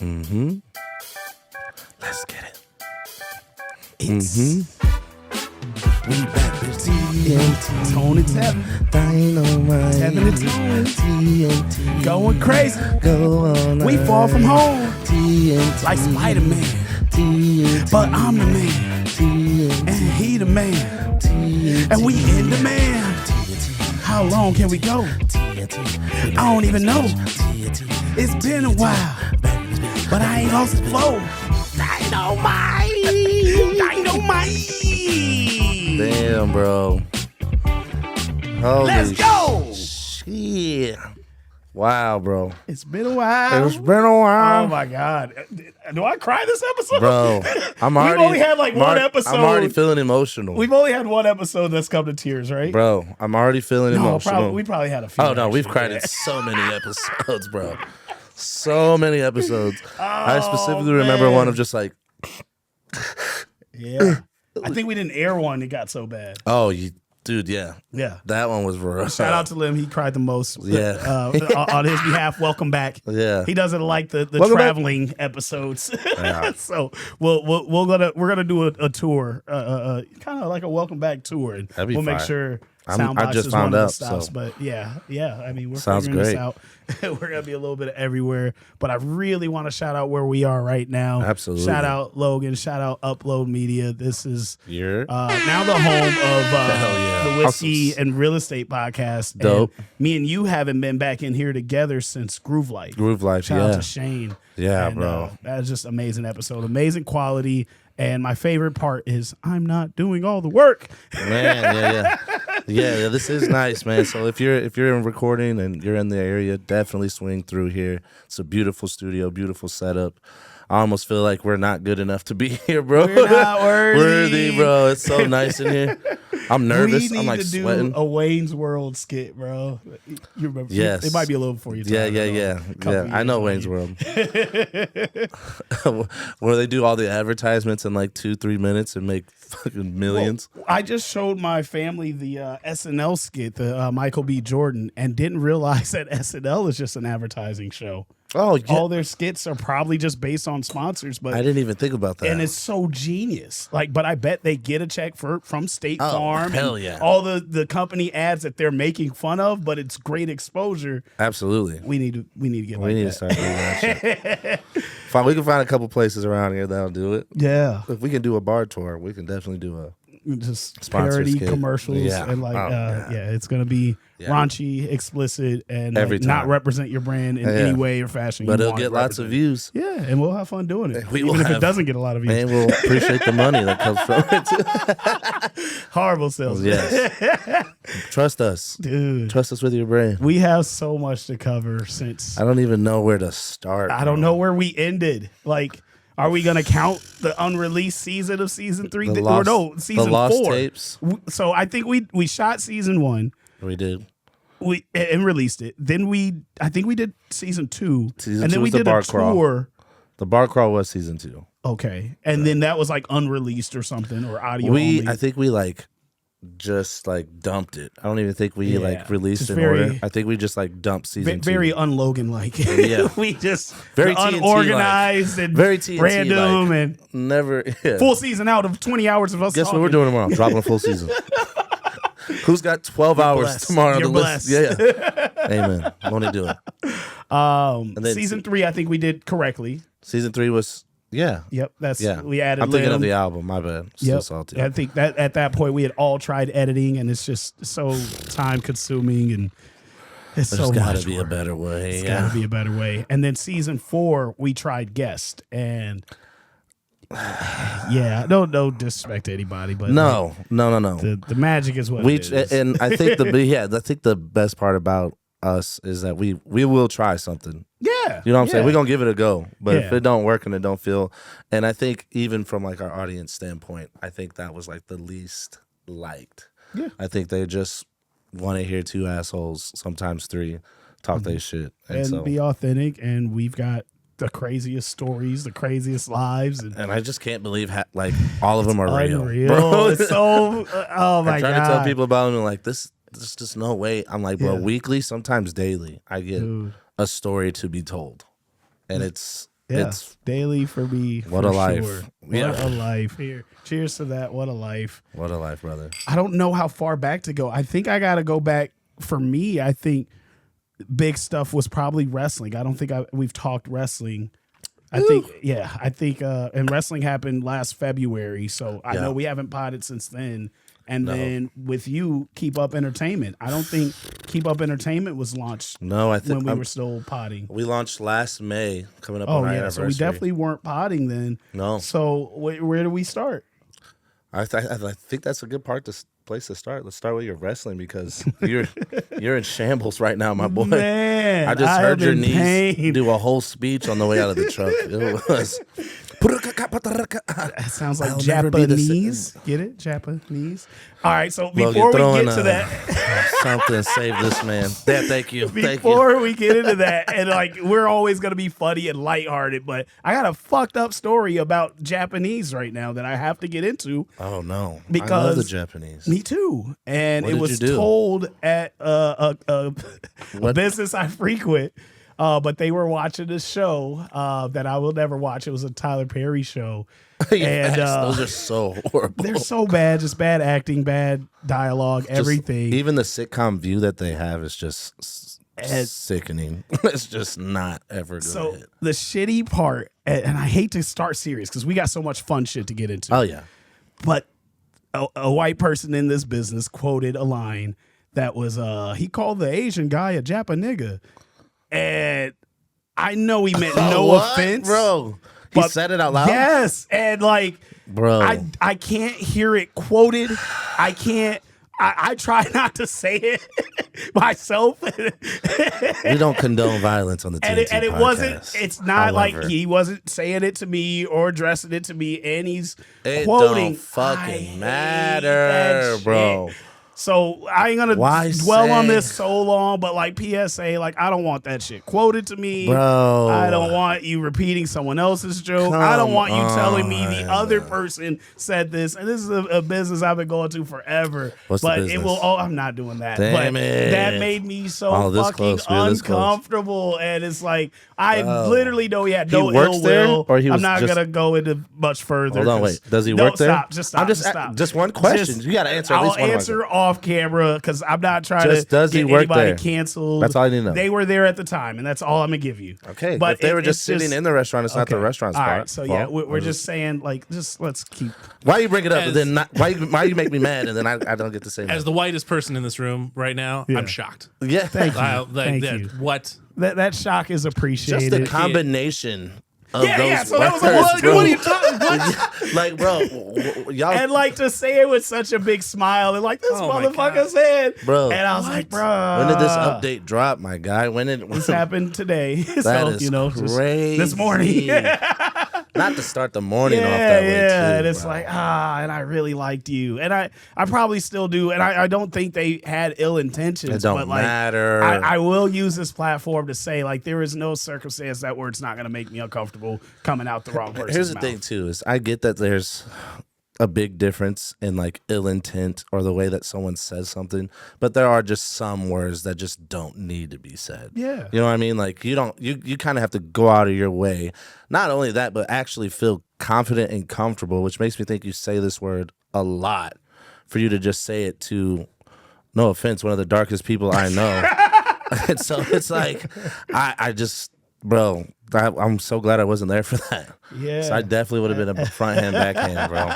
Mm-hmm. Let's get it. It's We back, bitch. TNT. Tony Tevin. Dynamite. Tevin and Tone. TNT. Going crazy. Go on. We far from home. TNT. Like Spider-Man. TNT. But I'm the man. TNT. And he the man. TNT. And we in the man. How long can we go? TNT. I don't even know. TNT. It's been a while. But I ain't lost the flow. Dynamite. Damn, bro. Holy Let's go. shit. Wow, bro. It's been a while. It's been a while. Oh my God. Do I cry this episode? Bro, I'm We've already. only had like one episode. I'm already feeling emotional. We've only had one episode that's come to tears, right? Bro, I'm already feeling emotional. We probably had a few. Oh no, we've actually. cried in so many episodes, bro. So many episodes. I specifically remember man. one of just like, Yeah. I think we didn't air one. It got so bad. oh, dude, yeah, Yeah. that one was rough. Shout out to Lim. He cried the most. Yeah. On his behalf, welcome back. Yeah. He doesn't like the Welcome back. traveling episodes. Yeah. So we're gonna do a tour, kind of like a welcome back tour, and That'd be we'll make fire. sure I Soundbox just is found one of out, the stops. so. But yeah. I mean, we're Sounds figuring this great. out. We're gonna be a little bit everywhere, but I really want to shout out where we are right now. Absolutely. Shout out Logan. Shout out Upload Media. This is You're now the home of Hell yeah. the Whiskey Awesome. and Real Estate Podcast. Dope. And me and you haven't been back in here together since Groove Life. Groove Life, Shout out yeah. to Shane. Yeah, And, bro. that was just amazing episode. Amazing quality. And my favorite part is I'm not doing all the work. Man, yeah. This is nice, man. So if you're in recording and you're in the area, definitely swing through here. It's a beautiful studio, beautiful setup. I almost feel like we're not good enough to be here, bro. We're not worthy. bro. It's so nice in here. I'm nervous. We need I'm like to do sweating. a Wayne's World skit, bro. You remember? Yes. It might be a little before you. Yeah. I know Wayne's World. Where they do all the advertisements in like 2-3 minutes and make fucking millions. Well, I just showed my family the SNL skit, the Michael B. Jordan, and didn't realize that SNL is just an advertising show. Oh, yeah. All their skits are probably just based on sponsors, but I didn't even think about that. and it's so genius. Like, but I bet they get a check from State Oh, Farm. hell and yeah. All the company ads that they're making fun of, but it's great exposure. Absolutely. We need to get We like need to that. start doing that shit. Fine, we can find a couple places around here that'll do it. Yeah, If we can do a bar tour, we can definitely do a. just Sponsor parody skit. commercials Yeah. and like Oh, yeah, it's gonna be Yeah. raunchy, explicit, and Every like, not time. represent your brand in Yeah. any way or fashion. But you it'll want get it lots of represented. views. Yeah, and we'll have fun doing it. We will Even if it have- doesn't get a lot of views. And we'll appreciate the money that comes from it. Horrible sales. Yes. Trust us. Dude. Trust us with your brain. We have so much to cover since I don't even know where to start. I don't know where we ended. Like, are we gonna count the unreleased season of season 3? The Or lost, no, season the lost 4. tapes. So I think we shot season 1. We did. And released it. Then I think we did season 2. Season and then 2 we was the did bar a crawl. tour. The bar crawl was season 2. Okay. And then that was like unreleased or something, or audio only. I think we like just like dumped it. I don't even think we Yeah. like released Just in very- order. I think we just like dumped season 2. very un-Logan like. Yeah. We just Very the TNT-like. unorganized and Very TNT random like. and Never. Yeah. full season out of 20 hours of us Guess what talking. we're doing tomorrow? Dropping a full season. Who's got 12 hours blessed. tomorrow You're to listen? blessed. Yeah. Amen. Won't do it. And then Season 3, I think we did correctly. Season 3 was Yep, that's yeah. we added. I'm thinking of Lim. the album. My bad. Still Yep. salty. I think that at that point we had all tried editing, and it's just so time consuming, and it's There's so got much to be work. a better way. It's Yeah. got to be a better way. And then season 4, we tried guest, and yeah, no disrespect to anybody, but No. the magic is what We it is. and I think I think the best part about us is that we will try something. Yeah, You know what I'm saying? yeah. We're gonna give it a go. But if Yeah. it don't work and it don't feel, and I think even from like our audience standpoint, I think that was like the least liked. Yeah. I think they just want to hear 2 assholes, sometimes 3, talk their shit, and so be authentic. And we've got the craziest stories, the craziest lives, and I just can't believe like all of them are real. unreal. Bro. It's so oh my I'm god! trying to tell people about them and like this. There's just no way. I'm like, bro, Yeah. weekly, sometimes daily, I get Dude. a story to be told, and it's Yeah, It's daily for me. what for a life. Sure. Yeah. What a life. Here, cheers to that. What a life. what a life, brother. I don't know how far back to go. I think I got to go back. For me, I think big stuff was probably wrestling. I don't think we've talked wrestling. I think and wrestling happened last February, so I know we haven't potted since then. And then with you, Keep Up Entertainment. I don't think Keep Up Entertainment was launched No, I think when we were still potting. we launched last May, coming up on our anniversary. So we definitely weren't potting then. No. So where do we start? I think that's a good place to start. Let's start with your wrestling because you're in shambles right now, my boy. Man, I just heard your am in niece pain. do a whole speech on the way out of the truck. It was. That sounds like I'll never be the Japanese. Get it? Japanese. All right. So Logan, before we throwing, get to that, something save this man. Yeah, thank you. before we get into that, and like we're always gonna be funny and lighthearted, but I got a fucked up story about Japanese right now that I have to get into. Oh no! Because I love the Japanese. Me too. And What it did was you do? told at a What? business I frequent. But they were watching this show that I will never watch. It was a Tyler Perry show. Yes, And those are so horrible. they're so bad, just bad acting, bad dialogue, Just- everything. Even the sitcom view that they have is just sickening. It's just not ever good. So the shitty part, and I hate to start serious because we got so much fun shit to get into. Oh yeah. But a white person in this business quoted a line that was, he called the Asian guy a Japa nigga. And I know he meant no What? offense. Bro. He but said it out loud? Yes. And like, Bro. I can't hear it quoted. I can't. I try not to say it myself. We don't condone violence on the TNT And it podcast. wasn't, it's not like However, he wasn't saying it to me or addressing it to me. And he's it quoting. don't fucking I hate matter, that bro. shit. So I ain't gonna Why dwell on say- this so long, but like PSA, like I don't want that shit quoted to me. Bro. I don't want you repeating someone else's joke. I don't Come want you telling me the on. other person said this. And this is a business I've been going to forever. What's the but it business? will. Oh, I'm not doing that. Damn but it. that made me so Oh, this fucking close. We're this close. uncomfortable. And it's like I Bro. literally know he had He no works ill there, will. or he was I'm not just- gonna go into much further. Hold on, 'cause- wait. Does he No, work there? Stop. Just stop. I'm just stop. just one question. You got to answer at least I'll one answer question. off camera because I'm not trying Just to does he get work anybody there? canceled. That's all I need to know. They were there at the time, and that's all I'm gonna give you. Okay, but if they were it's just sitting in the restaurant, it's not the okay. restaurant's All fault. right, so yeah, we're just saying like, just let's keep. Why you bring it up, As- and then not, why you make me mad, and then I don't get to say As nothing? the whitest person in this room right now, Yeah. I'm shocked. Yeah, Thank you. Like Thank that. you. What? That shock is appreciated. just the combination of Yeah, those yeah, so that was a words, what- bro. what are you talking- what? Like, bro, y'all, and like to say it with such a big smile and like this Oh my motherfucker God. said, Bro. and I was like, bro, when did this update drop, my guy? When did This happened today. That so is just crazy. this morning. Not to start the morning off Yeah, that way, too. and it's bro. like, and I really liked you. And I probably still do. And I don't think they had ill intentions. It don't but like, matter. I will use this platform to say, like, there is no circumstance that where it's not going to make me uncomfortable coming out the wrong person's Here's the mouth. thing, too, is I get that there's a big difference in like ill intent or the way that someone says something, but there are just some words that just don't need to be said. Yeah. You know what I mean? Like you kind of have to go out of your way. Not only that, but actually feel confident and comfortable, which makes me think you say this word a lot for you to just say it to, no offense, one of the darkest people I know. And so it's like, I just, bro, I'm so glad I wasn't there for that. Yeah. So I definitely would have been a front hand, backhand, bro.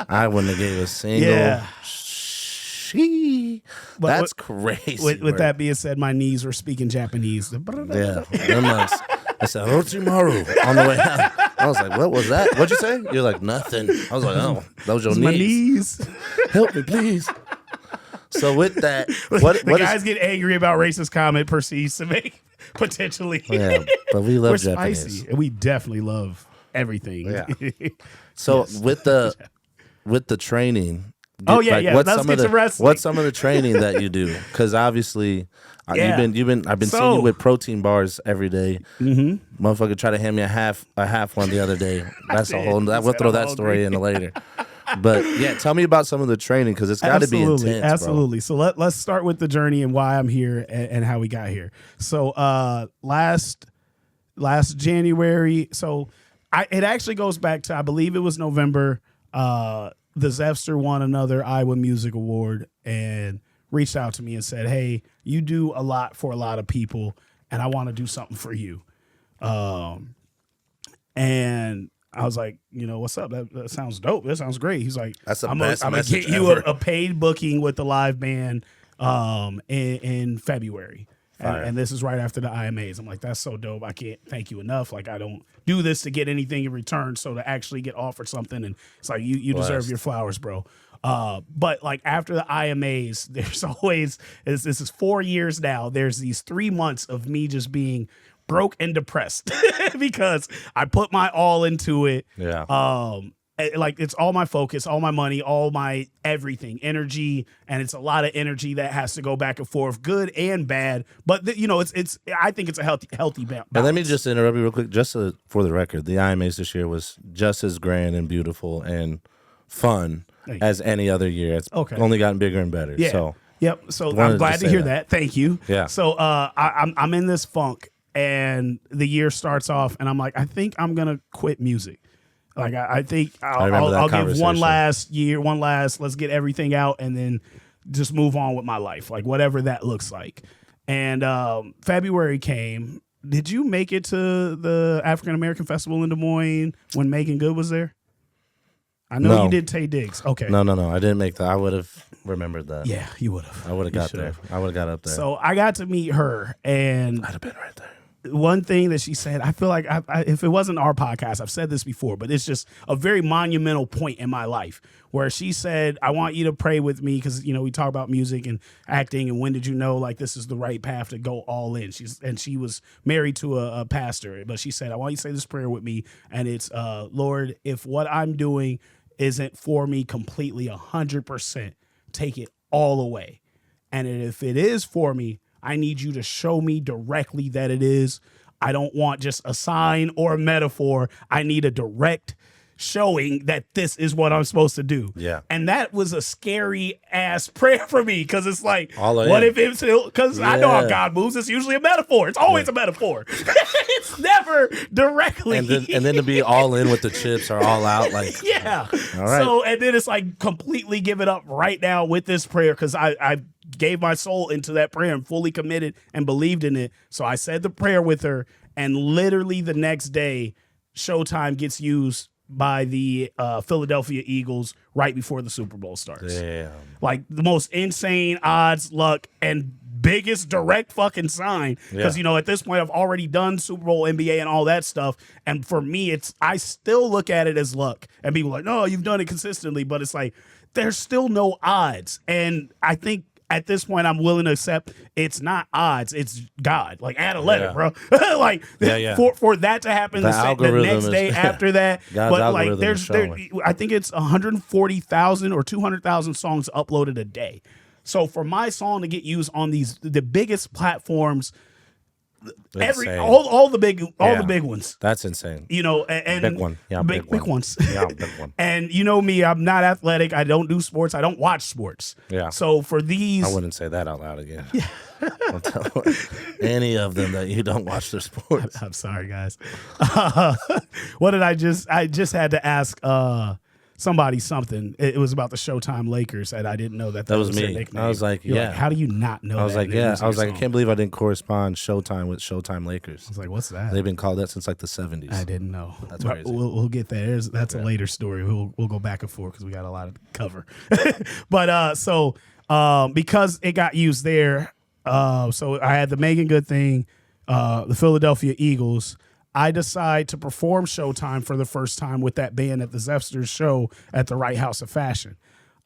I wouldn't have gave a single. Yeah. She. But That's crazy. With bro. that being said, my knees were speaking Japanese. Yeah. Them ones. I said, Orochimaru on the way out. I was like, what was that? What'd you say? You're like, nothing. I was like, oh, that was your My knees. knees. Help me, please. So with that, the what guys is... get angry about racist comment proceeds to make potentially. Yeah, but we love We're Japanese. spicy, and we definitely love everything. Yeah. So Yes. with the training, Oh, yeah. What's Let's some get of to the wrestling. what's some of the training that you do? Because obviously, Yeah. I've been seeing you with protein bars every day. Mm-hmm. Motherfucker tried to hand me a half one the other day. That's a did. whole. He We'll said throw I'm that story hungry. in later. But yeah, tell me about some of the training because it's got to be intense, Absolutely. So let's start with the journey and why I'm here and how we got here. So last last January. So it actually goes back to, I believe it was November. The Zepster won another Iowa Music Award and reached out to me and said, hey, you do a lot for a lot of people, and I want to do something for you. And I was like, what's up? That sounds dope. That sounds great. He's like, That's the I'm best gonna message get you ever. a paid booking with the live band in February. And this is right after the IMAs. I'm like, that's so dope. I can't thank you enough. Like, I don't do this to get anything in return. So to actually get offered something, and it's like, you deserve your flowers, bro. But like after the IMAs, there's always, this is 4 years now. There's these 3 months of me just being broke and depressed because I put my all into it. Yeah. Like it's all my focus, all my money, all my everything, energy, and it's a lot of energy that has to go back and forth, good and bad. But it's I think it's a healthy balance. And let me just interrupt you real quick, just for the record. The IMAs this year was just as grand and beautiful and fun as any other year. It's only gotten bigger and better. Yeah. So yep. So I'm glad to hear that. Thank you. Yeah. So I'm in this funk, and the year starts off, and I'm like, I think I'm gonna quit music. Like I think I'll give one last year, let's get everything out, and then just move on with my life, like whatever that looks like. And February came. Did you make it to the African American Festival in Des Moines when Megan Good was there? I know you did Tay Diggs. Okay. No. I didn't make that. I would have remembered that. Yeah, you would have. I would have got there. I would have got up there. So I got to meet her, and I'd have been right there. One thing that she said, I feel like if it wasn't our podcast, I've said this before, but it's just a very monumental point in my life where she said, I want you to pray with me because, we talk about music and acting, and when did you know like this is the right path to go all in? She was married to a pastor, but she said, I want you to say this prayer with me, and it's, Lord, if what I'm doing isn't for me completely 100%, take it all away. And if it is for me, I need you to show me directly that it is. I don't want just a sign or a metaphor. I need a direct showing that this is what I'm supposed to do. Yeah. And that was a scary ass prayer for me, because it's like, what if it's, because I know how God moves. It's usually a metaphor. It's always a metaphor. It's never directly. And then to be all in with the chips or all out, like, yeah. All right. So, and then it's like completely give it up right now with this prayer, because I gave my soul into that prayer and fully committed and believed in it. So I said the prayer with her, and literally the next day, Showtime gets used by the Philadelphia Eagles right before the Super Bowl starts. Damn. Like the most insane odds, luck, and biggest direct fucking sign. Because, at this point, I've already done Super Bowl, NBA, and all that stuff. And for me, I still look at it as luck. And people are like, no, you've done it consistently. But it's like, there's still no odds. And I think at this point, I'm willing to accept it's not odds, it's God. Like, add a letter, bro. Like, for that to happen the next day after that. God's but like, algorithm I think it's 140,000 or 200,000 songs uploaded a day. So for my song to get used on the biggest platforms, all the big ones. That's insane. And big one. Yeah, big ones. Yeah, big one. And me, I'm not athletic. I don't do sports. I don't watch sports. Yeah. So for these, I wouldn't say that out loud again. Yeah. Don't tell any of them that you don't watch their sports. I'm sorry, guys. What did I just had to ask somebody something. It was about the Showtime Lakers, and I didn't know that was me. their nickname. I was like, You're like, how do you not know? I was that? like, I was like, I can't believe I didn't correspond Showtime with Showtime Lakers. I was like, what's that? They've been called that since like the 70s. I didn't know. That's crazy. We'll get there. That's a later story. We'll go back and forth because we got a lot to cover. But because it got used there, so I had the Megan Good thing, the Philadelphia Eagles. I decide to perform Showtime for the first time with that band at the Zepster's show at the Wright House of Fashion.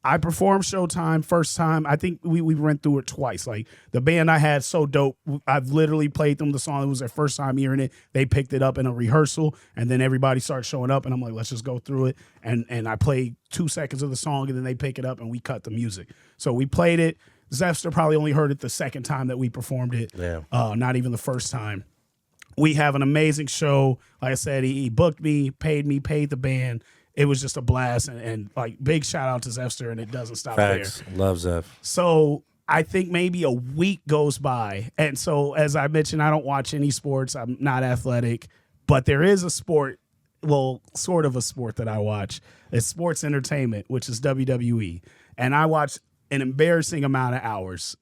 I performed Showtime first time. I think we went through it twice. Like, the band I had, so dope. I've literally played them the song. It was their first time hearing it. They picked it up in a rehearsal, and then everybody started showing up, and I'm like, let's just go through it. And I played 2 seconds of the song, and then they pick it up, and we cut the music. So we played it. Zepster probably only heard it the second time that we performed it. Yeah. Not even the first time. We have an amazing show. Like I said, he booked me, paid the band. It was just a blast, and like, big shout out to Zepster, and it doesn't stop Facts. there. Love Zeph. So I think maybe a week goes by. And so, as I mentioned, I don't watch any sports. I'm not athletic, but there is a sport, well, sort of a sport that I watch. It's sports entertainment, which is WWE. And I watch an embarrassing amount of hours.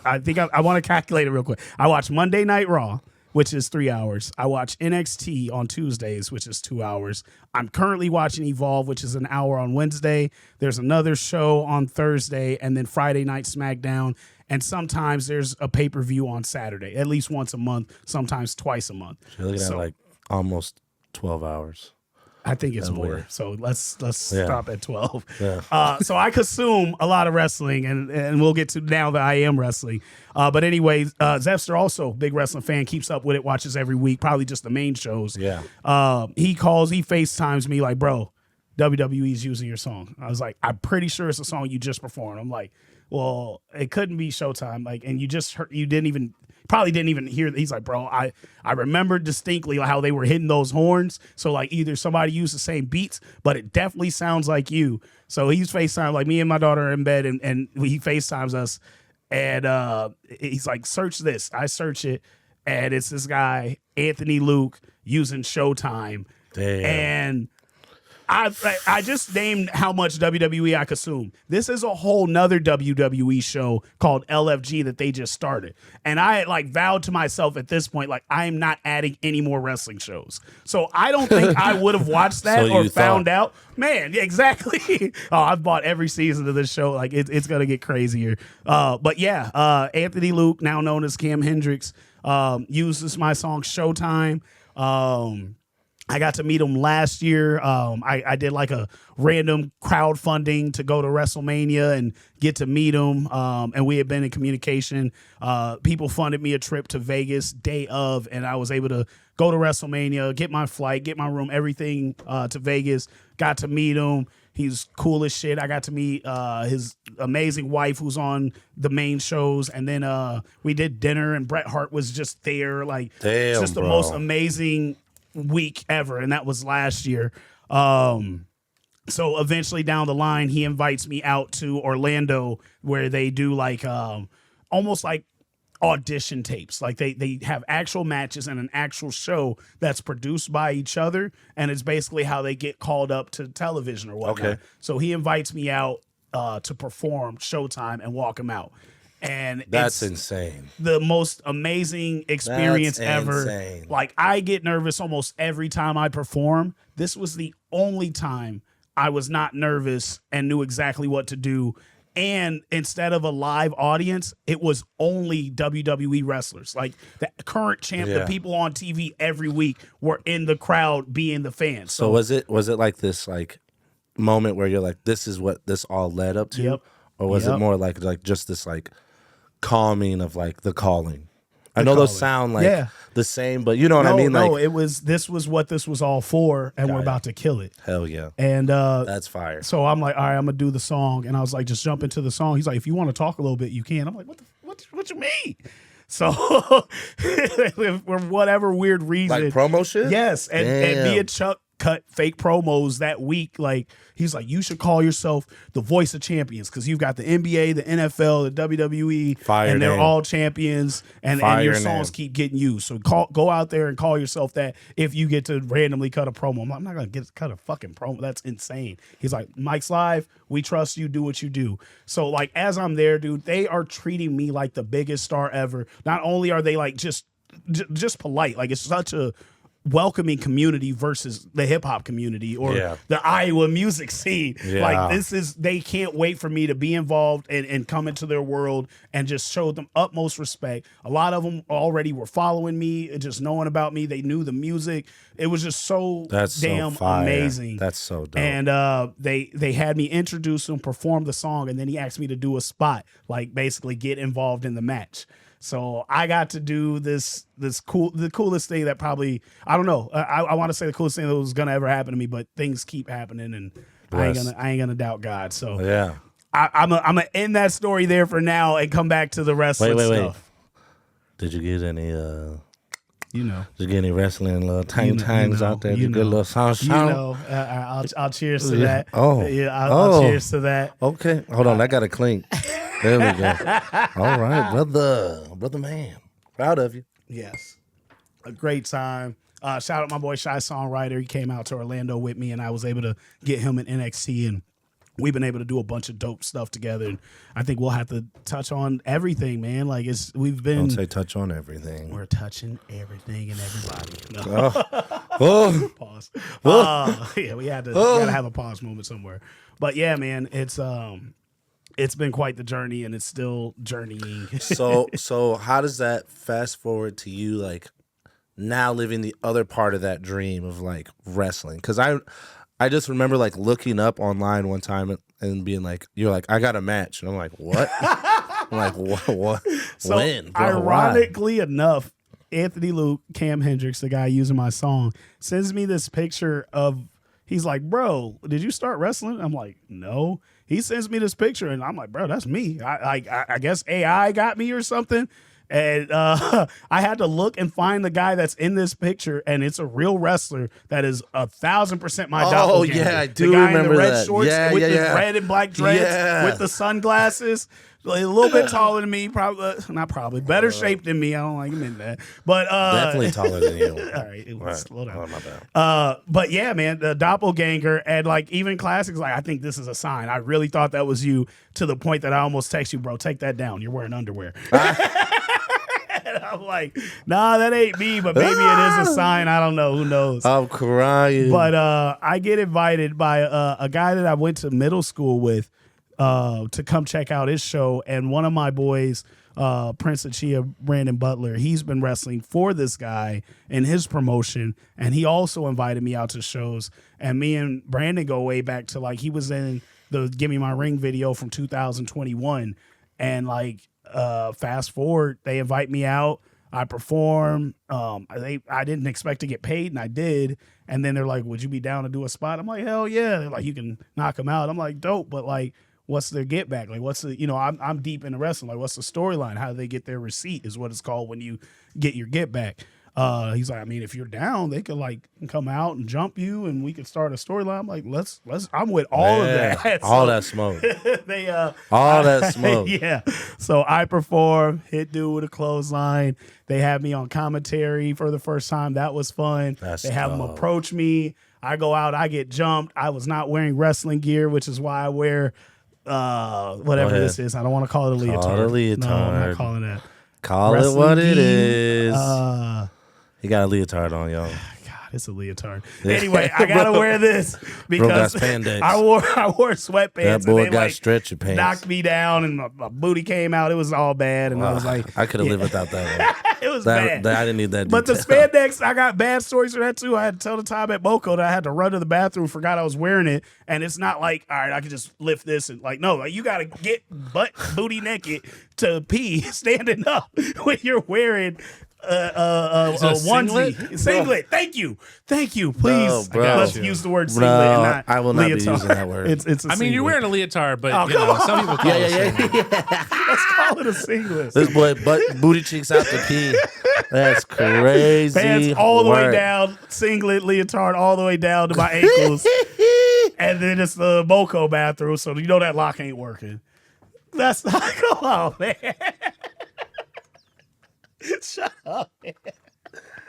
I think I want to calculate it real quick. I watch Monday Night Raw, which is 3 hours. I watch NXT on Tuesdays, which is 2 hours. I'm currently watching Evolve, which is an hour on Wednesday. There's another show on Thursday, and then Friday Night SmackDown. And sometimes there's a pay-per-view on Saturday, at least once a month, sometimes twice a month. You're looking at like almost 12 hours. I think it's more. weird. So let's stop at 12. Yeah. So I consume a lot of wrestling, and we'll get to now that I am wrestling. But anyway, Zepster, also big wrestling fan, keeps up with it, watches every week, probably just the main shows. Yeah. He FaceTimes me like, bro, WWE's using your song. I was like, I'm pretty sure it's a song you just performed. I'm like, well, it couldn't be Showtime. Like, and you just heard, probably didn't even hear. He's like, bro, I remember distinctly how they were hitting those horns. So like either somebody used the same beats, but it definitely sounds like you. So he's FaceTime, like me and my daughter are in bed, and he FaceTimes us, and he's like, search this. I search it, and it's this guy, Anthony Luke, using Showtime. Damn. And I just named how much WWE I consume. This is a whole nother WWE show called LFG that they just started. And I like vowed to myself at this point, like, I am not adding any more wrestling shows. So I don't think I would have watched that or found out. Man, yeah, exactly. Oh, I've bought every season of this show. Like it's gonna get crazier. But yeah, Anthony Luke, now known as Cam Hendricks, uses my song Showtime. I got to meet him last year. I did like a random crowdfunding to go to WrestleMania and get to meet him. And we had been in communication. People funded me a trip to Vegas day of, and I was able to go to WrestleMania, get my flight, get my room, everything to Vegas. Got to meet him. He's cool as shit. I got to meet his amazing wife who's on the main shows. And then we did dinner, and Bret Hart was just there. Like, damn, just the bro. most amazing week ever, and that was last year. So eventually down the line, he invites me out to Orlando, where they do like almost like audition tapes. Like they have actual matches and an actual show that's produced by each other, and it's basically how they get called up to television or whatnot. Okay. So he invites me out to perform Showtime and walk him out. And that's it's insane. The most amazing experience ever. Insane. Like, I get nervous almost every time I perform. This was the only time I was not nervous and knew exactly what to do. And instead of a live audience, it was only WWE wrestlers. Like the current champ, the people on TV every week were in the crowd being the fans. So was it like this like moment where you're like, this is what this all led up to? Yep. Or was it more like just this like calming of like the calling? I know those sound like the same, but you know what I mean? Like, this was what this was all for, and we're about to kill it. Hell yeah. And that's fire. So I'm like, all right, I'm gonna do the song. And I was like, just jump into the song. He's like, if you want to talk a little bit, you can. I'm like, what you mean? So for whatever weird reason, like promo shit? Yes. And me and Chuck cut fake promos that week. Like, he's like, you should call yourself the voice of champions, because you've got the NBA, the NFL, the WWE, and they're all champions, and your songs keep getting used. So go out there and call yourself that if you get to randomly cut a promo. I'm not gonna cut a fucking promo. That's insane. He's like, Mike's live. We trust you. Do what you do. So like, as I'm there, dude, they are treating me like the biggest star ever. Not only are they like just polite, like it's such a welcoming community versus the hip hop community or the Iowa music scene. Like, they can't wait for me to be involved and come into their world and just show them utmost respect. A lot of them already were following me, just knowing about me. They knew the music. It was just so damn amazing. That's so dope. And they had me introduce him, perform the song, and then he asked me to do a spot, like basically get involved in the match. So I got to do the coolest thing that probably, I don't know. I want to say the coolest thing that was gonna ever happen to me, but things keep happening, and I ain't gonna doubt God. So yeah, I'm gonna end that story there for now and come back to the wrestling stuff. Did you get any? Did you get any wrestling little tangs out there? Did you get a little sound? I'll cheers to that. Oh, yeah, I'll cheers to that. Okay, hold on, I got a clink. There we go. All right, brother man. Proud of you. Yes. A great time. Shout out my boy Shy Songwriter. He came out to Orlando with me, and I was able to get him in NXT, and we've been able to do a bunch of dope stuff together. And I think we'll have to touch on everything, man. Like we've been. Don't say touch on everything. We're touching everything and everybody. No. Oh. Pause. Yeah, we had to gotta have a pause moment somewhere. But yeah, man, it's been quite the journey, and it's still journeying. So how does that fast forward to you, like now living the other part of that dream of like wrestling? Because I just remember like looking up online one time and being like, you're like, I got a match. And I'm like, what? I'm like, what? So when? Bro, ironically enough, Anthony Luke, Cam Hendricks, the guy using my song, sends me this picture of, he's like, bro, did you start wrestling? I'm like, no. He sends me this picture, and I'm like, bro, that's me. I guess AI got me or something. And I had to look and find the guy that's in this picture, and it's a real wrestler that is 1,000% my doppelganger. Oh, yeah, I do the guy remember in the red that. shorts with the red and black dreads with the sunglasses. A little bit taller than me, better shape than me. I don't like him in that, but definitely taller than you. All right, slow down. Oh, my bad. But yeah, man, the doppelganger, and like even classics, like I think this is a sign. I really thought that was you, to the point that I almost text you, bro. Take that down. You're wearing underwear. And I'm like, nah, that ain't me, but maybe it is a sign. I don't know. Who knows? I'm crying. But I get invited by a guy that I went to middle school with to come check out his show. And one of my boys, Prince of Chia, Brandon Butler, he's been wrestling for this guy in his promotion. And he also invited me out to shows. And me and Brandon go way back to, like, he was in the Give Me My Ring video from 2021. And like, fast forward, they invite me out. I perform. I didn't expect to get paid, and I did. And then they're like, "Would you be down to do a spot?" I'm like, "Hell yeah!" They're like, "You can knock them out." I'm like, "Dope," but like, what's their get back? Like, what's the I'm deep into wrestling. Like, what's the storyline? How do they get their receipt? Is what it's called when you get your get back. He's like, I mean, if you're down, they could like come out and jump you, and we could start a storyline. I'm like, let's. I'm with all of that. All that smoke. All that smoke. Yeah. So I perform, hit dude with a clothesline. They have me on commentary for the first time. That was fun. They have them approach me. I go out. I get jumped. I was not wearing wrestling gear, which is why I wear whatever this is. I don't want to call it a leotard. Call it a leotard. No, I'm not calling that. Call Wrestling it what gi, it is. He got a leotard on, y'all. God, it's a leotard. Anyway, I gotta wear this because got spandex. I wore sweatpants. That boy and they, got like, stretcher pants. knocked me down, and my booty came out. It was all bad, and I was like, I could have lived without that one. it was bad. I didn't need that. But the detail. spandex, I got bad stories for that too. I had to tell the time at Moco that I had to run to the bathroom, forgot I was wearing it, and it's not like, all right, I can just lift this and like, no, like, you got to get booty naked to pee standing up when you're wearing a onesie. Singlet. Thank you. Please, let's use the word singlet. And not I will not leotard. be using that word. It's a singlet. you're wearing a leotard, but some people call Yeah. it Let's call it a singlet. This boy booty cheeks out to pee. That's crazy. Pants all the way down, singlet, leotard all the way down to my ankles. And then it's the Moco bathroom, so you know that lock ain't working. That's not, come on, man. Shut up, man.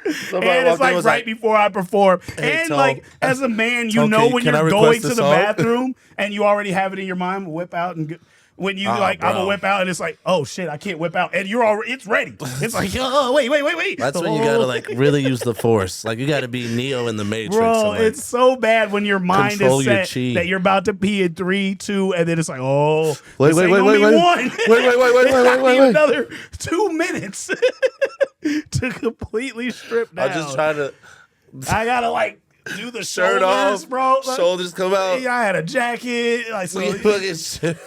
And it's like right before I perform. Hey, and Tom, like as a man, you Tom, know when can I you're request going a to the song? bathroom and you already have it in your mind, whip out and when you I'm bro. gonna whip out and it's like, oh shit, I can't whip out, and you're already, it's ready. It's like, oh wait. That's when you gotta like really use the force. Like you gotta be Neo in the Matrix. Bro, and, like, it's so bad when your mind control is your set chi. that you're about to pee in 3, 2, and then it's like, oh, Wait, this ain't wait, gonna wait, be wait. one. Wait. Another 2 minutes to completely strip down. I'm just trying to I gotta like do the shirt shoulders, off, bro. Like, shoulders come out. I had a jacket. Like, so, We fucking shit.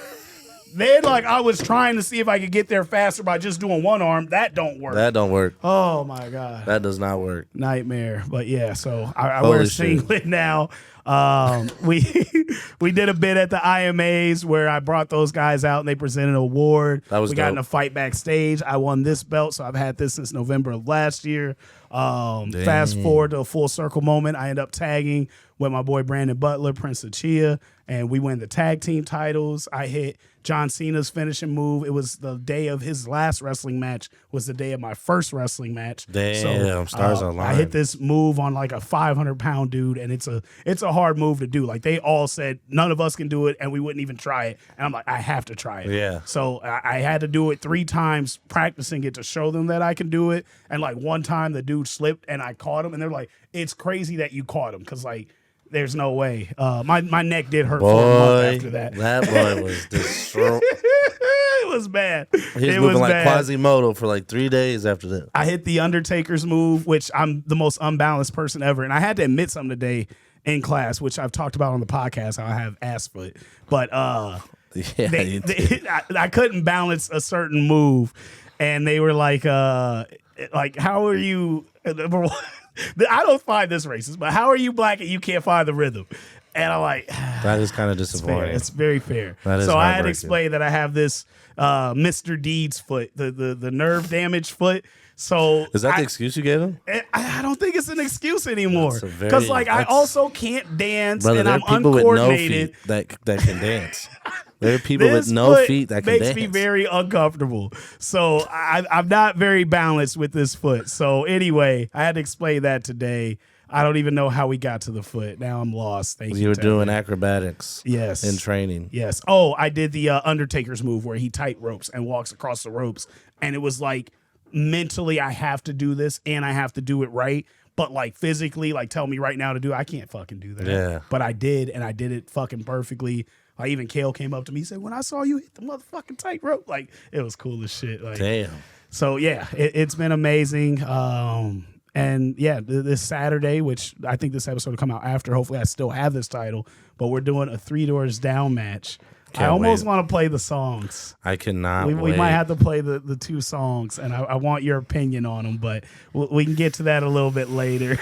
then like I was trying to see if I could get there faster by just doing one arm. That don't work. That don't work. Oh my God. That does not work. Nightmare. But yeah, so I Holy wear a shit. singlet now. We did a bit at the IMAs where I brought those guys out and they presented an award. That was we got dope. in a fight backstage. I won this belt, so I've had this since November of last year. Fast forward to a full circle moment. I end up tagging with my boy Brandon Butler, Prince of Chia, and we win the tag team titles. I hit John Cena's finishing move. It was the day of his last wrestling match, was the day of my first wrestling match. Damn, stars align. I hit this move on like a 500-pound dude, and it's a hard move to do. Like, they all said none of us can do it, and we wouldn't even try it. And I'm like, I have to try it. Yeah. So I had to do it 3 times, practicing it to show them that I can do it. And like one time the dude slipped and I caught him, and they're like, it's crazy that you caught him, because like, there's no way. My neck did hurt for a month after that. That boy was destroyed. It was bad. He was moving like Quasimodo for like 3 days after that. I hit the Undertaker's move, which I'm the most unbalanced person ever. And I had to admit something today in class, which I've talked about on the podcast, how I have ass foot. But I couldn't balance a certain move. And they were like, how are you? I don't find this racist, but how are you black and you can't find the rhythm? And I'm like, that is kind of disappointing. It's very fair. So I had to explain that I have this Mr. Deeds foot, the nerve damage foot. So is that the excuse you gave him? I don't think it's an excuse anymore, because I also can't dance, brother, and I'm people uncoordinated. With no feet that can dance. There are people with no feet that can dance. Makes me very uncomfortable. So I'm not very balanced with this foot. So anyway, I had to explain that today. I don't even know how we got to the foot. Now I'm lost. Thank you. You were doing acrobatics. Yes. In training. Yes. Oh, I did the Undertaker's move where he tight ropes and walks across the ropes. And it was like, mentally, I have to do this and I have to do it right. But like physically, like tell me right now to do it, I can't fucking do that. Yeah. But I did, and I did it fucking perfectly. Like, even Kale came up to me and said, when I saw you hit the motherfucking tightrope, like, it was cool as shit. Like, damn. So yeah, it's been amazing. And yeah, this Saturday, which I think this episode will come out after, hopefully I still have this title, but we're doing a 3 Doors Down match. I almost want to play the songs. I cannot we wait. might have to play the 2 songs, and I want your opinion on them, but we can get to that a little bit later.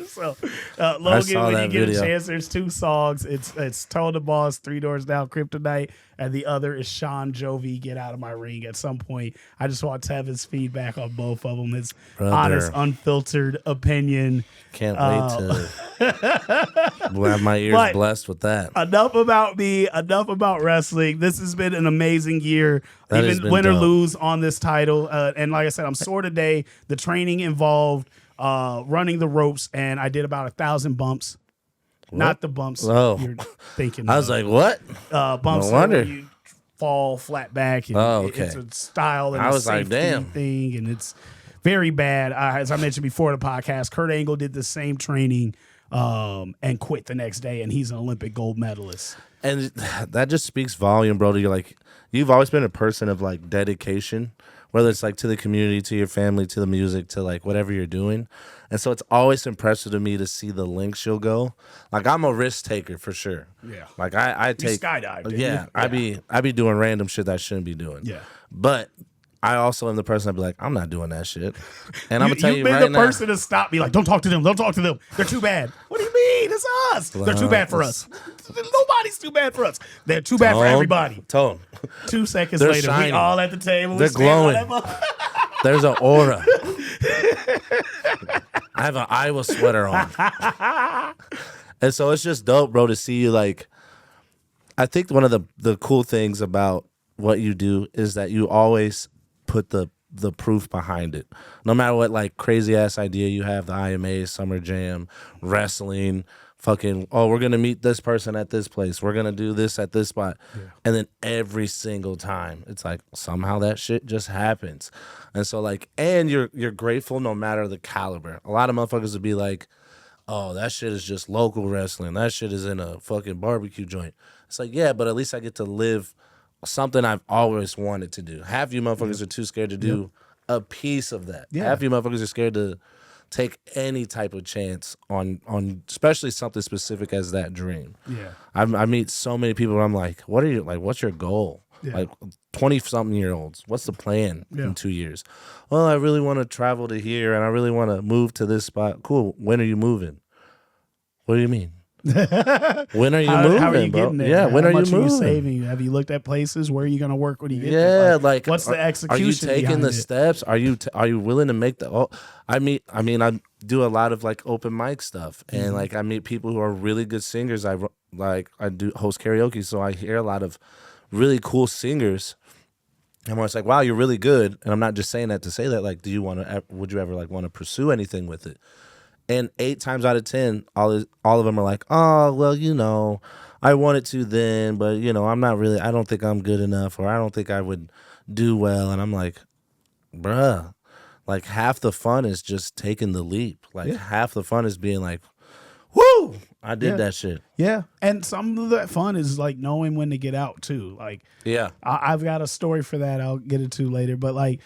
So, Logan, when you get a chance, there's 2 songs. It's Tone the Boss, 3 Doors Down, Kryptonite, and the other is Sean Jovi, Get Out of My Ring. At some point, I just want Tevin's feedback on both of them. His honest, unfiltered opinion. Can't wait to have my ears blessed with that. Enough about me. Enough about wrestling. This has been an amazing year. Even win or lose on this title. And like I said, I'm sore today. The training involved running the ropes, and I did about 1,000 bumps. What? Not the bumps you're thinking. I was like, what? Bumps where you fall flat back. And okay. It's a style and I a was like, damn thing, and it's very bad. As I mentioned before the podcast, Kurt Angle did the same training and quit the next day, and he's an Olympic gold medalist. And that just speaks volume, bro. You've always been a person of like dedication, whether it's like to the community, to your family, to the music, to like whatever you're doing. And so it's always impressive to me to see the lengths you'll go. Like, I'm a risk taker for sure. Yeah. Like I take skydive. Yeah, yeah. I be doing random shit that I shouldn't be doing. Yeah. But I also am the person I'd be like, I'm not doing that shit. And I'm gonna tell you right now. You've been the person to stop me, like, don't talk to them. Don't talk to them. They're too bad. What do you mean? It's us. They're too bad for us. Nobody's too bad for us. They're too bad for everybody. Tone. 2 seconds They're later, shining. we all at the table. They're glowing. There's an aura. I have an Iowa sweater on. And so it's just dope, bro, to see you. Like, I think one of the cool things about what you do is that you always put the proof behind it. No matter what, like, crazy ass idea you have, the IMA, Summer Jam, wrestling, fucking, we're going to meet this person at this place. We're going to do this at this spot. Yeah. And then every single time, it's like somehow that shit just happens. And so, like, and you're grateful no matter the caliber. A lot of motherfuckers would be like, oh, that shit is just local wrestling. That shit is in a fucking barbecue joint. It's like, yeah, but at least I get to live something I've always wanted to do. Half you motherfuckers are too scared to do a piece of that. Yeah. Half you motherfuckers are scared to take any type of chance on especially something specific as that dream. Yeah. I meet so many people where I'm like, what's your goal? Yeah. Like 20-something-year-olds, what's the plan in 2 years? Well, I really want to travel to here and I really want to move to this spot. Cool. When are you moving? What do you mean? When are you moving, how are you bro? getting there? Yeah, when how are you much moving? Are you saving? Have you looked at places? Where are you going to work when you get Yeah, there? like what's the execution? Are you taking behind the it? steps? Are you willing to make the? Oh, I do a lot of like open mic stuff, and like I meet people who are really good singers. I do host karaoke, so I hear a lot of really cool singers. And when it's like, wow, you're really good, and I'm not just saying that to say that. Like, would you ever like want to pursue anything with it? And 8 times out of 10, all of them are like, oh, well, I wanted to then, but I'm not really. I don't think I'm good enough, or I don't think I would do well. And I'm like, bruh, like half the fun is just taking the leap. Like half the fun is being like, whoo, I did that shit. Yeah, and some of that fun is like knowing when to get out too. Like, Yeah. I've got a story for that. I'll get into later, but like,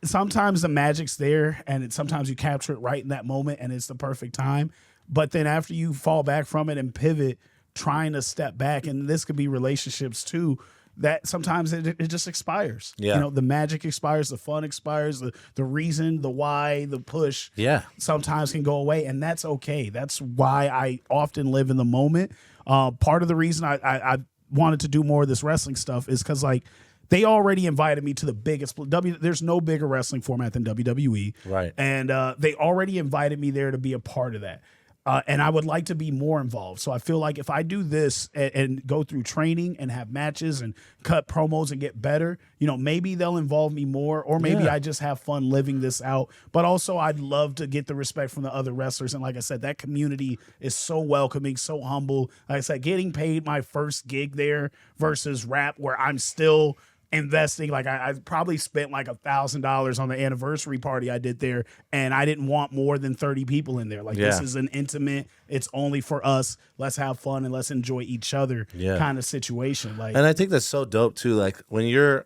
sometimes the magic's there, and sometimes you capture it right in that moment, and it's the perfect time. But then after you fall back from it and pivot, trying to step back, and this could be relationships too. That sometimes it just expires. Yeah. The magic expires, the fun expires, the reason, the why, the push. Yeah. Sometimes can go away, and that's okay. That's why I often live in the moment. Part of the reason I wanted to do more of this wrestling stuff is because like they already invited me to the biggest there's no bigger wrestling format than WWE, Right. And they already invited me there to be a part of that. And I would like to be more involved. So I feel like if I do this and go through training and have matches and cut promos and get better, maybe they'll involve me more, or maybe I just have fun living this out. But also I'd love to get the respect from the other wrestlers. And like I said, that community is so welcoming, so humble. Like I said, getting paid my first gig there versus rap where I'm still investing. Like I probably spent like $1,000 on the anniversary party I did there, and I didn't want more than 30 people in there. Like this is an intimate, it's only for us, let's have fun and let's enjoy each other kind of situation. Like, and I think that's so dope too. Like when you're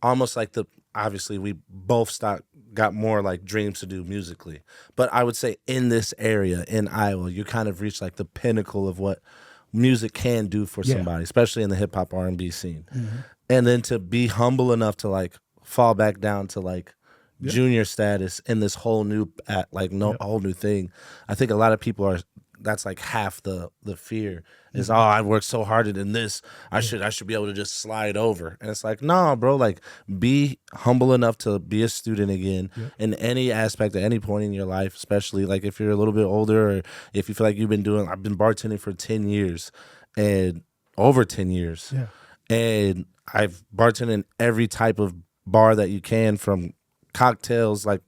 almost like obviously we both got more like dreams to do musically, but I would say in this area in Iowa, you kind of reach like the pinnacle of what music can do for somebody, especially in the hip hop R&B scene. And then to be humble enough to like fall back down to like junior status in this whole new whole new thing. I think a lot of people that's like half the fear is, I worked so hard in this. I should be able to just slide over. And it's like, no, bro, like be humble enough to be a student again in any aspect at any point in your life, especially like if you're a little bit older, or if you feel like I've been bartending for 10 years and over 10 years. Yeah. And I've bartended in every type of bar that you can, from cocktails, like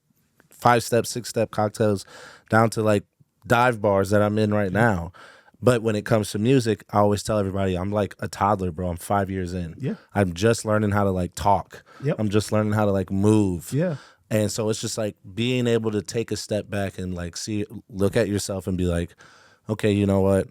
5-step, 6-step cocktails, down to like dive bars that I'm in right now. But when it comes to music, I always tell everybody I'm like a toddler, bro. I'm 5 years in. Yeah. I'm just learning how to like talk. Yep. I'm just learning how to like move. Yeah. And so it's just like being able to take a step back and like look at yourself and be like, okay, you know what?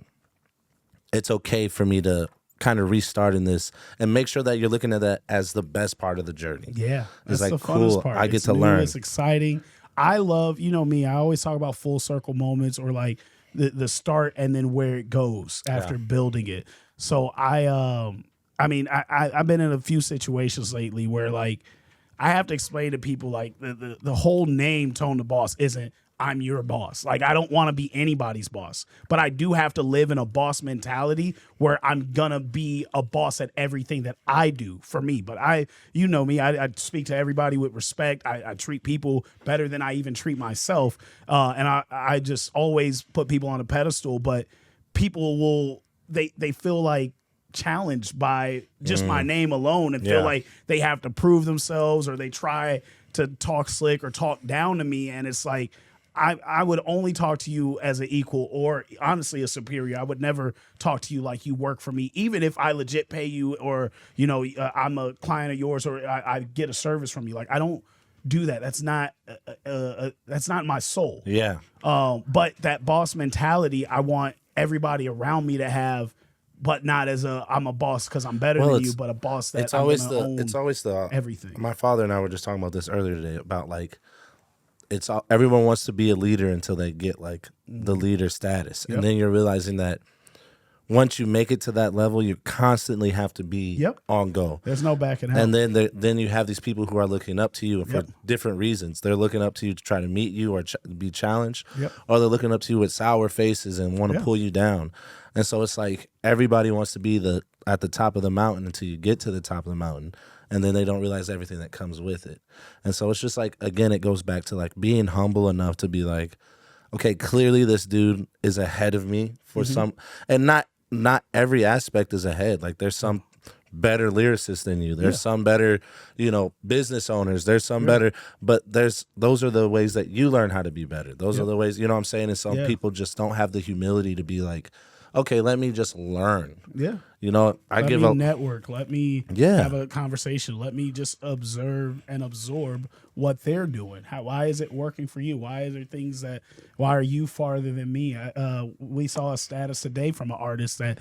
It's okay for me to kind of restart in this, and make sure that you're looking at that as the best part of the journey. Yeah. It's like, the cool, funnest part. I get It's to new, learn. It's exciting. I love, me, I always talk about full circle moments, or like the start and then where it goes after building it. So I've been in a few situations lately where like I have to explain to people like the whole name Tone the Boss isn't I'm your boss. Like I don't want to be anybody's boss, but I do have to live in a boss mentality where I'm gonna be a boss at everything that I do for me. But me, I speak to everybody with respect. I treat people better than I even treat myself. And I just always put people on a pedestal, but people they feel like challenged by just my name alone, and feel like they have to prove themselves, or they try to talk slick or talk down to me. And it's like, I would only talk to you as an equal, or honestly a superior. I would never talk to you like you work for me, even if I legit pay you, or I'm a client of yours, or I get a service from you. Like I don't do that. That's not my soul. Yeah. But that boss mentality, I want everybody around me to have, but not as I'm a boss because I'm better than you, but a boss that it's always own everything. My father and I were just talking about this earlier today about like, everyone wants to be a leader until they get like the leader status. And then you're realizing that once you make it to that level, you constantly have to be Yep. on go. There's no backing out. And then you have these people who are looking up to you for different reasons. They're looking up to you to try to meet you or be challenged, or they're looking up to you with sour faces and want to pull you down. And so it's like everybody wants to be at the top of the mountain until you get to the top of the mountain, and then they don't realize everything that comes with it. And so it's just like, again, it goes back to like being humble enough to be like, okay, clearly this dude is ahead of me for some, and not every aspect is ahead. Like there's some better lyricists than you. There's some better, business owners. There's some better, but those are the ways that you learn how to be better. Those are the ways, you know what I'm saying? And some people just don't have the humility to be like, okay, let me just learn. Yeah. Let me network. Let me Yeah. have a conversation. Let me just observe and absorb what they're doing. Why is it working for you? Why are you farther than me? We saw a status today from an artist that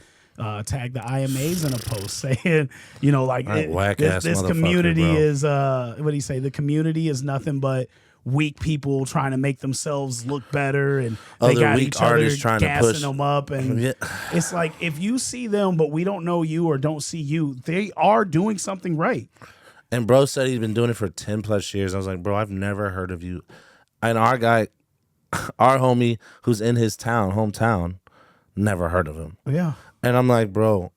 tagged the IMAs in a post saying, this community is, what do you say? The community is nothing but weak people trying to make themselves look better, and they other got weak each other artists trying to gassing push them up. And it's like, if you see them but we don't know you or don't see you, they are doing something right. And bro said he's been doing it for 10 plus years. I was like, bro, I've never heard of you. And our guy, our homie who's in his hometown, never heard of him. Yeah. And I'm like, bro,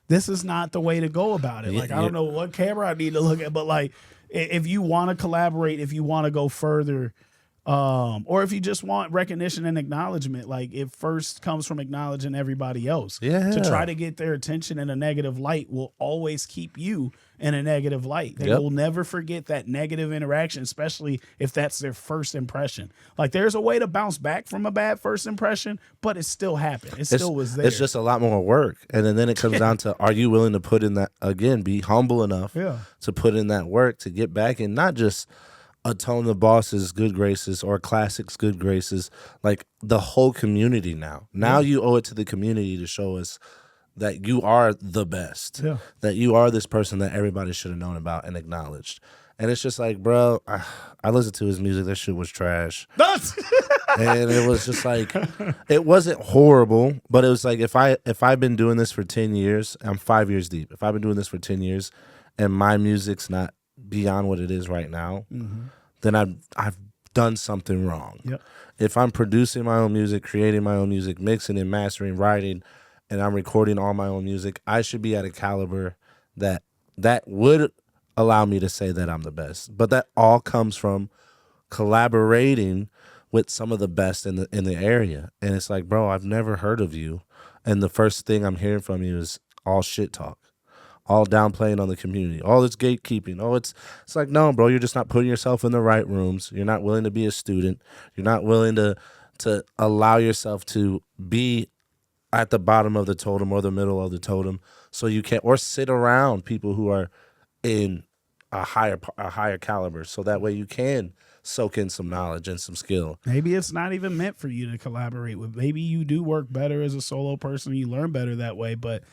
this is not the way to go about it. Like, I don't know what camera I need to look at, but like, if you want to collaborate, if you want to go further, or if you just want recognition and acknowledgement, like it first comes from acknowledging everybody else. Yeah. To try to get their attention in a negative light will always keep you in a negative light. They will never forget that negative interaction, especially if that's their first impression. Like there's a way to bounce back from a bad first impression, but it still happened. It still was there. It's just a lot more work. And then it comes down to, are you willing to put in that, again, be humble enough to put in that work to get back and not just atone the Boss's good graces or Classic's good graces, like the whole community now. Now you owe it to the community to show us that you are the best, that you are this person that everybody should have known about and acknowledged. And it's just like, bro, I listened to his music. That shit was trash. And it was just like, it wasn't horrible, but it was like, if I've been doing this for 10 years, I'm 5 years deep. If I've been doing this for 10 years and my music's not beyond what it is right now, then I've done something wrong. If I'm producing my own music, creating my own music, mixing and mastering, writing, and I'm recording all my own music, I should be at a caliber that would allow me to say that I'm the best. But that all comes from collaborating with some of the best in the area. And it's like, bro, I've never heard of you, and the first thing I'm hearing from you is all shit talk, all downplaying on the community, all this gatekeeping. Oh, it's like, no, bro, you're just not putting yourself in the right rooms. You're not willing to be a student. You're not willing to allow yourself to be at the bottom of the totem or the middle of the totem, so you can't, or sit around people who are in a higher caliber, so that way you can soak in some knowledge and some skill. Maybe it's not even meant for you to collaborate with. Maybe you do work better as a solo person. You learn better that way, but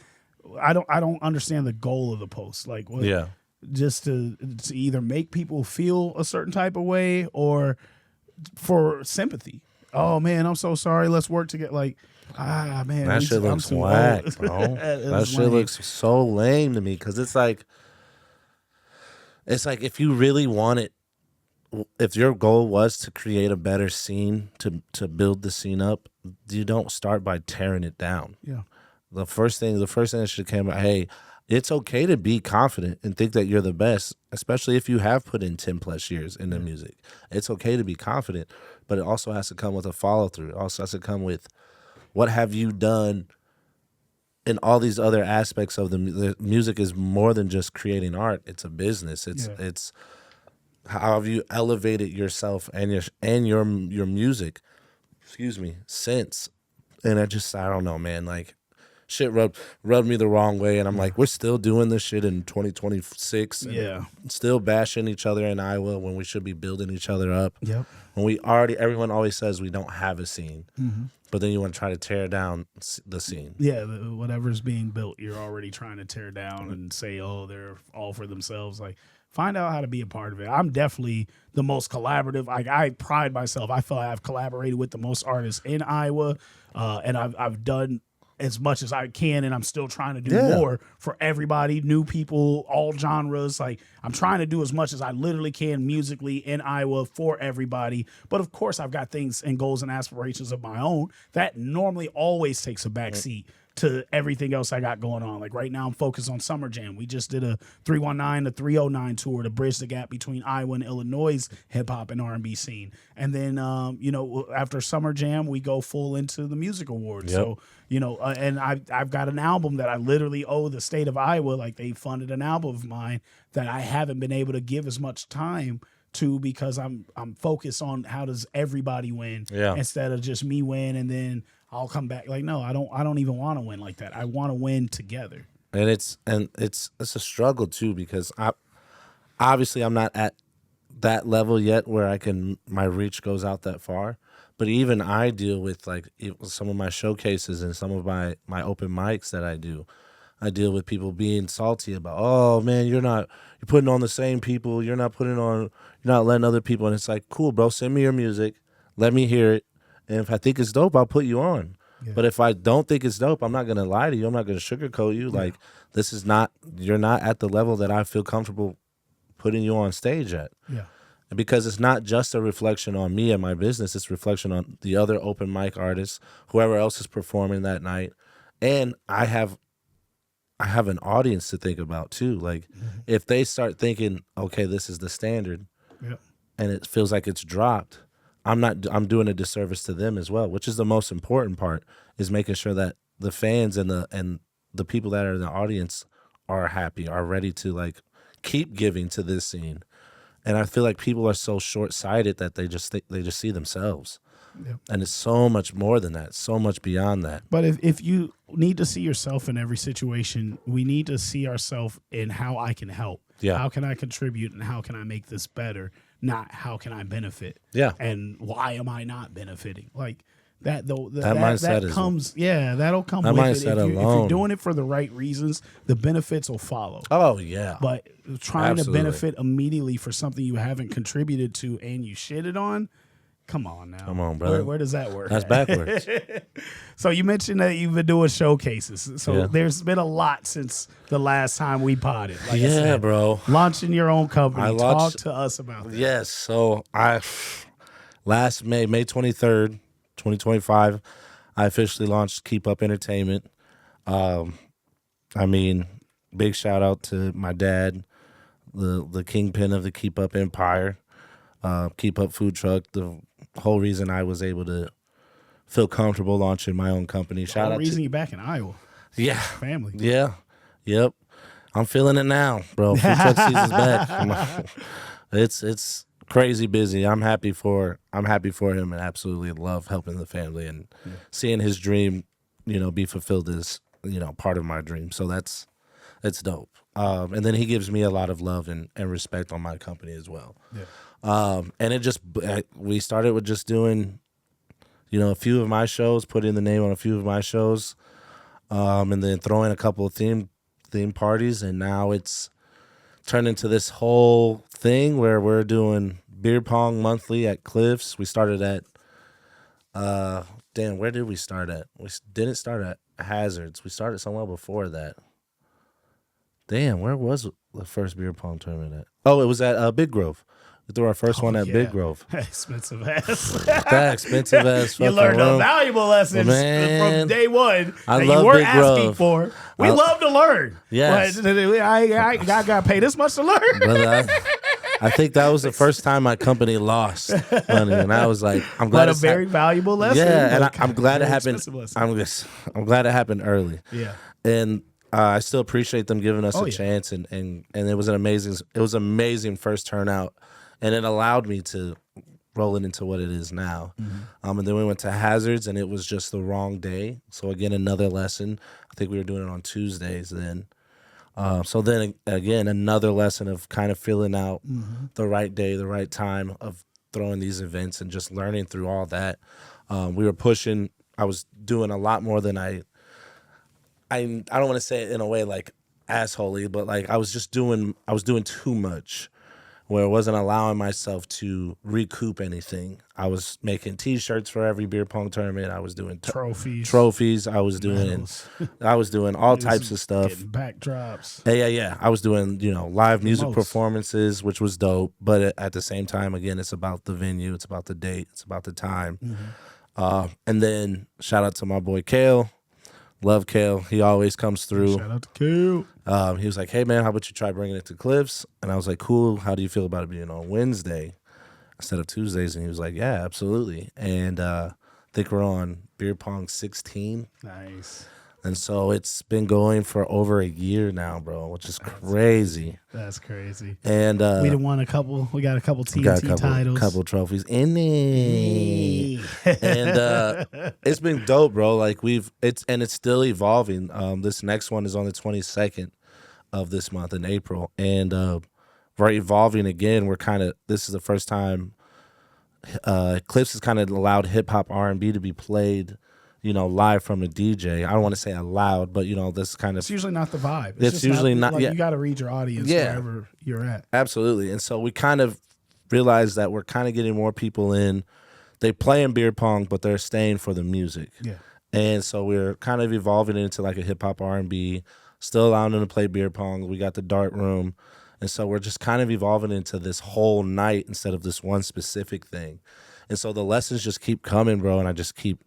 I don't understand the goal of the post. Like, what, just to either make people feel a certain type of way or for sympathy. Oh man, I'm so sorry. Let's work together. Like, man, that shit looks whack, bro. That shit looks so lame to me, because it's like if you really want it, if your goal was to create a better scene, to build the scene up, you don't start by tearing it down. Yeah. The first thing that should have came out, hey, it's okay to be confident and think that you're the best, especially if you have put in 10 plus years into music. It's okay to be confident, but it also has to come with a follow through. It also has to come with, what have you done in all these other aspects of the music? Is more than just creating art. It's a business. It's how have you elevated yourself and your music, since. And I don't know, man, like, shit rubbed me the wrong way, and I'm like, we're still doing this shit in 2026. And still bashing each other in Iowa when we should be building each other up. Yep. When everyone always says we don't have a scene, but then you want to try to tear down the scene. Yeah, whatever's being built, you're already trying to tear down and say, oh, they're all for themselves. Like, find out how to be a part of it. I'm definitely the most collaborative. Like, I pride myself. I feel like I've collaborated with the most artists in Iowa, and I've done as much as I can, and I'm still trying to do Yeah. more for everybody, new people, all genres. Like, I'm trying to do as much as I literally can musically in Iowa for everybody. But of course, I've got things and goals and aspirations of my own that normally always takes a back seat to everything else I got going on. Like right now, I'm focused on Summer Jam. We just did a 319 to 309 tour to bridge the gap between Iowa and Illinois' hip hop and R&B scene. And then, after Summer Jam, we go full into the music awards. Yep. So, and I've got an album that I literally owe the state of Iowa. Like, they funded an album of mine that I haven't been able to give as much time to because I'm focused on how does everybody win instead of just me win and then I'll come back. Like, no, I don't even want to win like that. I want to win together. And it's a struggle too, because I'm not at that level yet where my reach goes out that far. But even I deal with like some of my showcases and some of my open mics that I do. I deal with people being salty about, oh man, you're putting on the same people. You're not letting other people. And it's like, cool, bro, send me your music. Let me hear it. And if I think it's dope, I'll put you on. Yeah. But if I don't think it's dope, I'm not going to lie to you. I'm not going to sugarcoat you. Yeah. Like, you're not at the level that I feel comfortable putting you on stage at. Yeah. Because it's not just a reflection on me and my business. It's a reflection on the other open mic artists, whoever else is performing that night. And I have an audience to think about too. Like, if they start thinking, okay, this is the standard, and it feels like it's dropped, I'm doing a disservice to them as well, which is the most important part, is making sure that the fans and the people that are in the audience are happy, are ready to like keep giving to this scene. And I feel like people are so short-sighted that they just see themselves. Yep. And it's so much more than that, so much beyond that. But if you need to see yourself in every situation, we need to see ourselves in how I can help. Yeah. How can I contribute and how can I make this better? Not how can I benefit? Yeah. And why am I not benefiting? Like that though. That mindset that comes. That'll come that with mindset it. If alone. you're doing it for the right reasons, the benefits will follow. Oh yeah. But trying Absolutely. to benefit immediately for something you haven't contributed to and you shitted on. Come on now. Come on, brother. Where does that work? That's backwards. So you mentioned that you've been doing showcases. So there's been a lot since the last time we potted. Like I said, bro. Launching your own company. Talk to us about that. Yes. So last May 23rd, 2025, I officially launched Keep Up Entertainment. Big shout out to my dad, the kingpin of the Keep Up empire. Keep Up food truck, the whole reason I was able to feel comfortable launching my own company. The reason you're back in Iowa. Yeah. Family. Yeah. Yep. I'm feeling it now, bro. Food truck season's back. It's crazy busy. I'm happy for him and absolutely love helping the family and seeing his dream, be fulfilled is, part of my dream. So it's dope. And then he gives me a lot of love and respect on my company as well. Yeah. And we started with just doing, a few of my shows, putting the name on a few of my shows, and then throwing a couple of theme parties. And now it's turned into this whole thing where we're doing beer pong monthly at Cliffs. We started at, where did we start at? We didn't start at Hazards. We started somewhere before that. Damn, where was the first beer pong tournament at? Oh, it was at Big Grove. We threw our first one at Big Grove. Expensive ass. That expensive ass. You learned a valuable lesson from day one that you weren't asking for. We love to learn. Yes. But I got to pay this much to learn. Brother, I think that was the first time my company lost money, and I was like, "I'm glad." But a very valuable lesson. Yeah, and I'm glad it happened. I'm glad it happened early. Yeah, and I still appreciate them giving us a chance, and it was an amazing first turnout, and it allowed me to roll it into what it is now. Mm-hmm. And then we went to Hazards, and it was just the wrong day. So again, another lesson. I think we were doing it on Tuesdays then. So then again, another lesson of kind of filling out the right day, the right time of throwing these events and just learning through all that. We were pushing. I was doing a lot more than I don't want to say it in a way like assholey, but like I was doing too much. where it wasn't allowing myself to recoup anything. I was making T-shirts for every beer pong tournament. I was doing Trophies. I was doing Medals. all types of stuff. Getting backdrops. Yeah. I was doing live music most. performances, which was dope. But at the same time, again, it's about the venue, it's about the date, it's about the time. And then shout out to my boy Kale. Love Kale. He always comes through. Shout out to Kale. He was like, hey, man, how about you try bringing it to Cliffs? And I was like, cool. How do you feel about it being on Wednesday instead of Tuesdays? And he was like, yeah, absolutely. And I think we're on Beer Pong 16. Nice. And so it's been going for over a year now, bro, which is crazy. That's crazy. And we done won a couple. We got a couple TNT titles. Couple trophies in it. And it's been dope, bro. Like it's still evolving. This next one is on the 22nd of this month in April. And we're evolving again. This is the first time Cliffs has kind of allowed hip hop R&B to be played, live from a DJ. I don't want to say allowed, but this kind of. It's usually not the vibe. It's usually not. Like, yeah, you got to read your audience wherever you're at. Absolutely. And so we kind of realized that we're kind of getting more people in. They play in beer pong, but they're staying for the music. Yeah. And so we're kind of evolving into like a hip hop R&B, still allowing them to play beer pong. We got the dart room. And so we're just kind of evolving into this whole night instead of this one specific thing. And so the lessons just keep coming, bro. And I just keep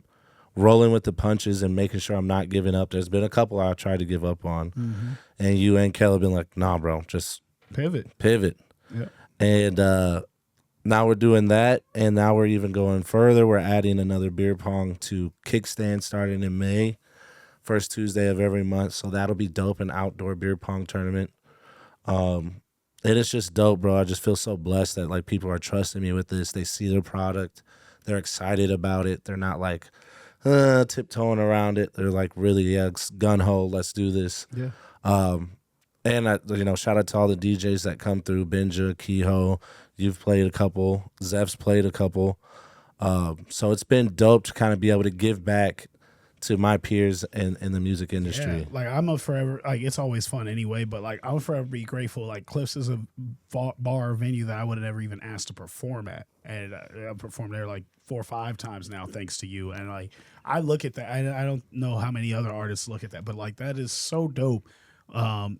rolling with the punches and making sure I'm not giving up. There's been a couple I tried to give up on. And you and Kelly have been like, nah, bro, just pivot. Yeah. And now we're doing that. And now we're even going further. We're adding another beer pong to Kickstand starting in May, first Tuesday of every month. So that'll be dope, an outdoor beer pong tournament. And it's just dope, bro. I just feel so blessed that like people are trusting me with this. They see the product. They're excited about it. They're not like tiptoeing around it. They're like really, gun ho, let's do this. Yeah. And I, shout out to all the DJs that come through. Benja, Kehoe, you've played a couple. Zev's played a couple. So it's been dope to kind of be able to give back to my peers in the music industry. Yeah, like I'm a forever, like it's always fun anyway, but like I'll forever be grateful. Like Cliffs is a bar venue that I would have never even asked to perform at. And I performed there like 4 or 5 times now, thanks to you. And like, I look at that, I don't know how many other artists look at that, but like that is so dope.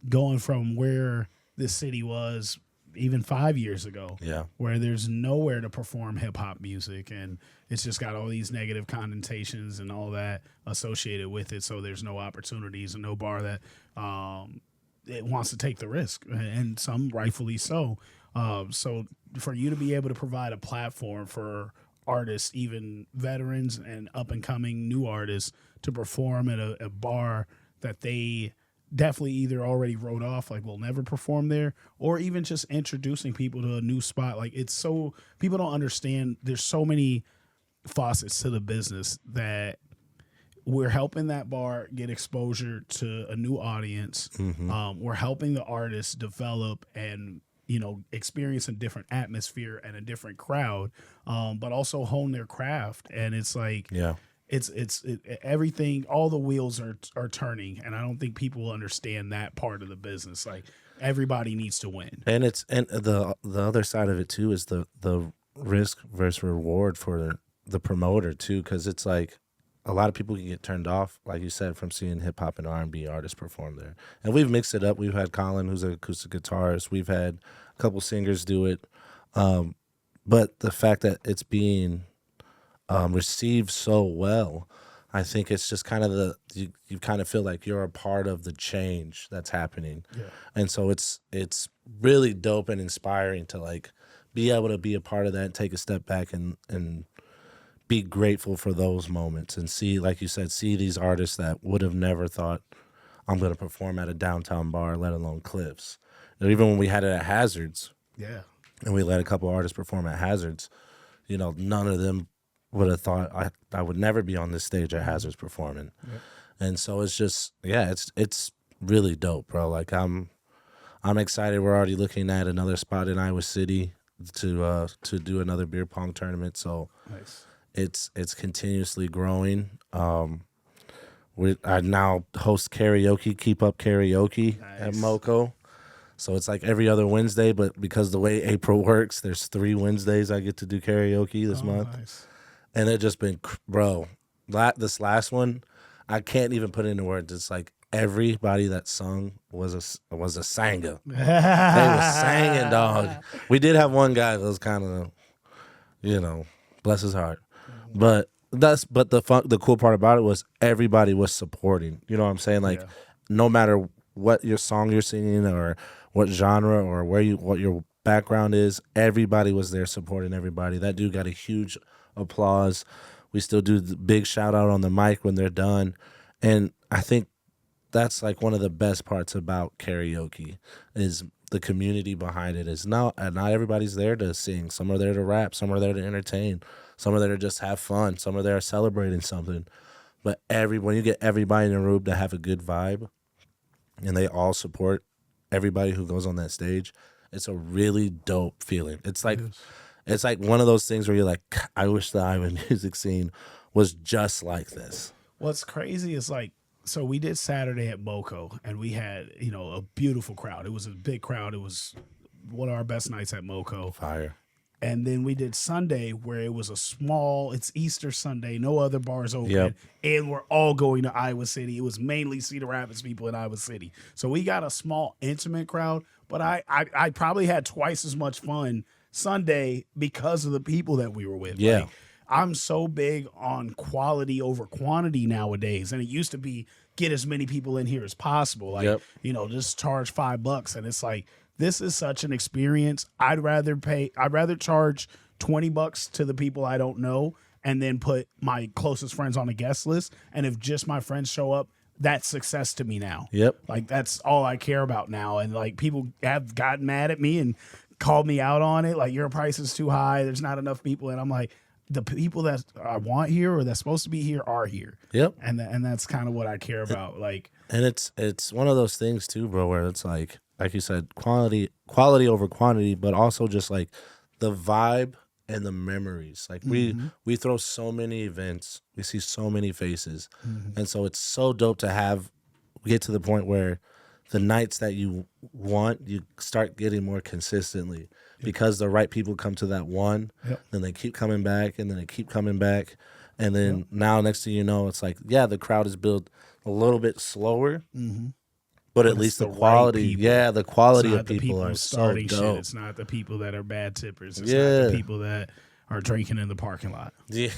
Going from where this city was even 5 years ago, where there's nowhere to perform hip hop music, and it's just got all these negative connotations and all that associated with it. So there's no opportunities and no bar that it wants to take the risk, and some rightfully so. So for you to be able to provide a platform for artists, even veterans and up and coming new artists, to perform at a bar that they definitely either already wrote off, like we'll never perform there, or even just introducing people to a new spot. Like it's so, people don't understand, there's so many faucets to the business that we're helping that bar get exposure to a new audience. We're helping the artists develop and experience a different atmosphere and a different crowd, but also hone their craft. And it's like, it's everything, all the wheels are turning, and I don't think people understand that part of the business. Like everybody needs to win. And the other side of it too is the risk versus reward for the promoter too, because it's like a lot of people can get turned off, like you said, from seeing hip hop and R&B artists perform there. And we've mixed it up. We've had Colin, who's an acoustic guitarist. We've had a couple singers do it. But the fact that it's being received so well, I think it's just kind of you kind of feel like you're a part of the change that's happening. And so it's really dope and inspiring to like be able to be a part of that and take a step back and be grateful for those moments and see, like you said, see these artists that would have never thought I'm going to perform at a downtown bar, let alone Cliffs. And even when we had it at Hazards, and we let a couple artists perform at Hazards, none of them would have thought I would never be on this stage at Hazards performing. And so it's just, it's really dope, bro. Like I'm excited. We're already looking at another spot in Iowa City to do another beer pong tournament. So Nice. It's continuously growing. I now host karaoke, Keep Up Karaoke at Moco. So it's like every other Wednesday, but because the way April works, there's 3 Wednesdays I get to do karaoke this month. Nice. And it just been, bro, this last one, I can't even put it into words. It's like everybody that sung was a singer. They were singing, dog. We did have one guy that was kind of, bless his heart. But the cool part about it was everybody was supporting. You know what I'm saying? Like, no matter what your song you're singing or what genre or what your background is, everybody was there supporting everybody. That dude got a huge applause. We still do the big shout out on the mic when they're done. And I think that's like one of the best parts about karaoke is the community behind it. Is not everybody's there to sing. Some are there to rap. Some are there to entertain. Some are there to just have fun. Some are there celebrating something. But when you get everybody in a room to have a good vibe and they all support everybody who goes on that stage, it's a really dope feeling. It's like one of those things where you're like, I wish the Iowa music scene was just like this. What's crazy is like, so we did Saturday at Moco, and we had, a beautiful crowd. It was a big crowd. It was one of our best nights at Moco. Fire. And then we did Sunday, where it was it's Easter Sunday, no other bars open, and we're all going to Iowa City. It was mainly Cedar Rapids people in Iowa City. So we got a small, intimate crowd, but I probably had twice as much fun Sunday because of the people that we were with. Yeah. Like, I'm so big on quality over quantity nowadays. And it used to be get as many people in here as possible. Like, just charge $5. And it's like, this is such an experience. I'd rather charge $20 to the people I don't know and then put my closest friends on a guest list. And if just my friends show up, that's success to me now. Yep. Like, that's all I care about now. And like, people have gotten mad at me and called me out on it. Like, your price is too high. There's not enough people. And I'm like, the people that I want here or that's supposed to be here are here. Yep. And that's kind of what I care about. Like, and it's one of those things too, bro, where it's like you said, quality over quantity, but also just like the vibe and the memories. Like we throw so many events, we see so many faces, and so it's so dope to get to the point where the nights that you want, you start getting more consistently because the right people come to that one, then they keep coming back, and then they keep coming back, and then now next thing you know, it's like, the crowd is built a little bit slower, but at least the quality, the quality of people are so dope. Shit. It's not the people that are bad tippers. It's not the people that are drinking in the parking lot. Yeah.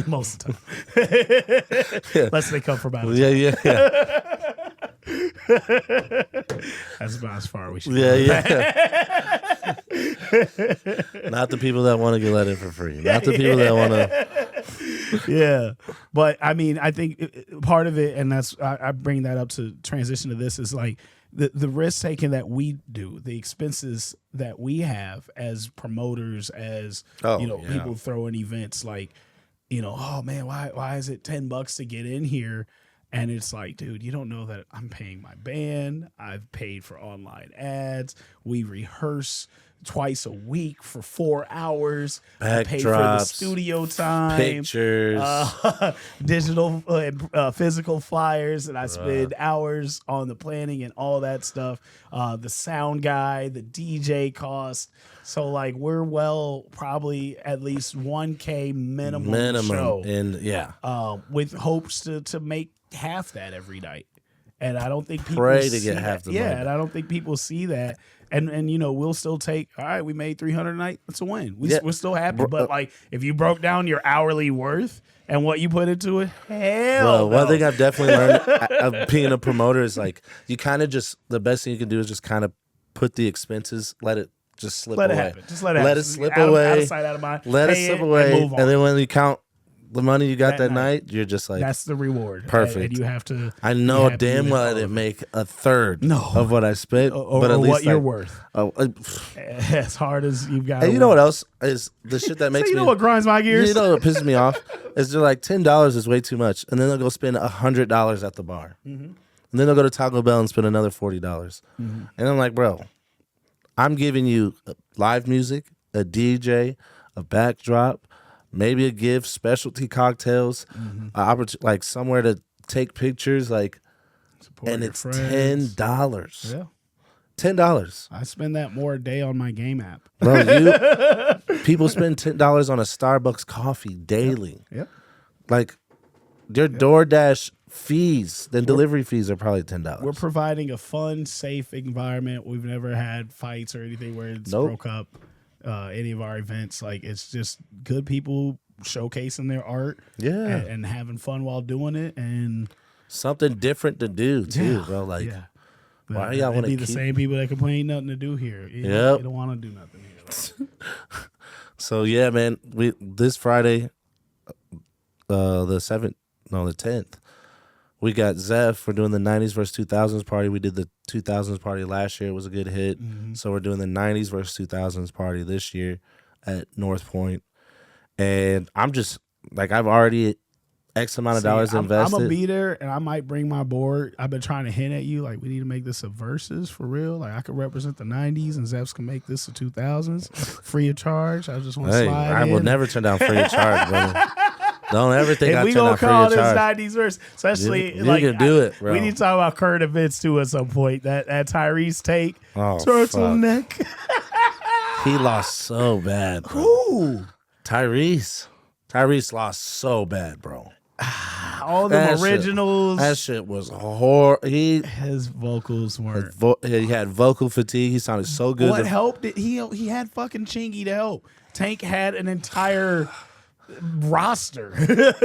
Most of the time. Unless they come from out of town. Yeah. That's about as far we should go. Not the people that want to get let in for free. Not the people that want to. Yeah. But I mean, I think part of it, and that's, I bring that up to transition to this, is like the risk taking that we do, the expenses that we have as promoters, as, people throwing events like, oh man, why is it $10 to get in here? And it's like, dude, you don't know that I'm paying my band. I've paid for online ads. We rehearse twice a week for 4 hours. I pay for the studio time, pictures, digital, physical flyers, and I spend hours on the planning and all that stuff. The sound guy, the DJ cost. So like, we're probably at least $1K minimum show, and with hopes to make half that every night. And I don't think people pray to get half the money. And I don't think people see that. And we'll still take, all right, we made $300 a night. That's a win. We're still happy. But like, if you broke down your hourly worth and what you put into it, hell no. One thing I've definitely learned of being a promoter is like, you kind of the best thing you can do is just kind of put the expenses, let it just slip away. Let it happen. Just let it happen. Let it slip away. Out of sight, out of mind. Let it slip away. And then when you count the money you got that night, you're just like, that's the reward. Perfect. And you have to. I know damn well I didn't make a third of what I spent, but at least what you're worth. As hard as you've got. And you know what else is the shit that makes so me? What grinds my gears? You know what pisses me off is they're like $10 is way too much, and then they'll go spend $100 at the bar, and then they'll go to Taco Bell and spend another $40, and I'm like, bro, I'm giving you live music, a DJ, a backdrop, maybe a gift, specialty cocktails, like somewhere to take pictures, like, support and your it's friends. $10. Yeah. $10. I spend that more a day on my game app. Bro, people spend $10 on a Starbucks coffee daily. Yep. Like their DoorDash fees, then delivery fees are probably $10. We're providing a fun, safe environment. We've never had fights or anything where it's Nope. broke up any of our events. Like, it's just good people showcasing their art and having fun while doing it. And something different to do too, bro. Like, why do y'all want to be keep the same people that complain ain't nothing to do here? You Yep. don't want to do nothing here. So yeah, man. We this Friday, the 10th, we got Zeph. We're doing the 90s versus 2000s party. We did the 2000s party last year. It was a good hit. So we're doing the 90s versus 2000s party this year at North Point. And I'm just like, I've already X amount of dollars invested. I'm gonna be there, and I might bring my board. I've been trying to hint at you, like, we need to make this a versus for real. Like, I could represent the 90s, and Zephs can make this a 2000s free of charge. I just want to slide I in. will never turn down free of charge, brother. Don't ever think If I we turn gonna down free call of this charge. 90s verse, especially You like can do it, bro. We need to talk about current events too at some point. That Tyrese take Oh, turtleneck. He lost so bad, bro. Ooh, Tyrese lost so bad, bro. all them originals. That shit was horrible. His vocals weren't. He had vocal fatigue. He sounded so good. What helped? He had fucking Chingy to help. Tank had an entire roster.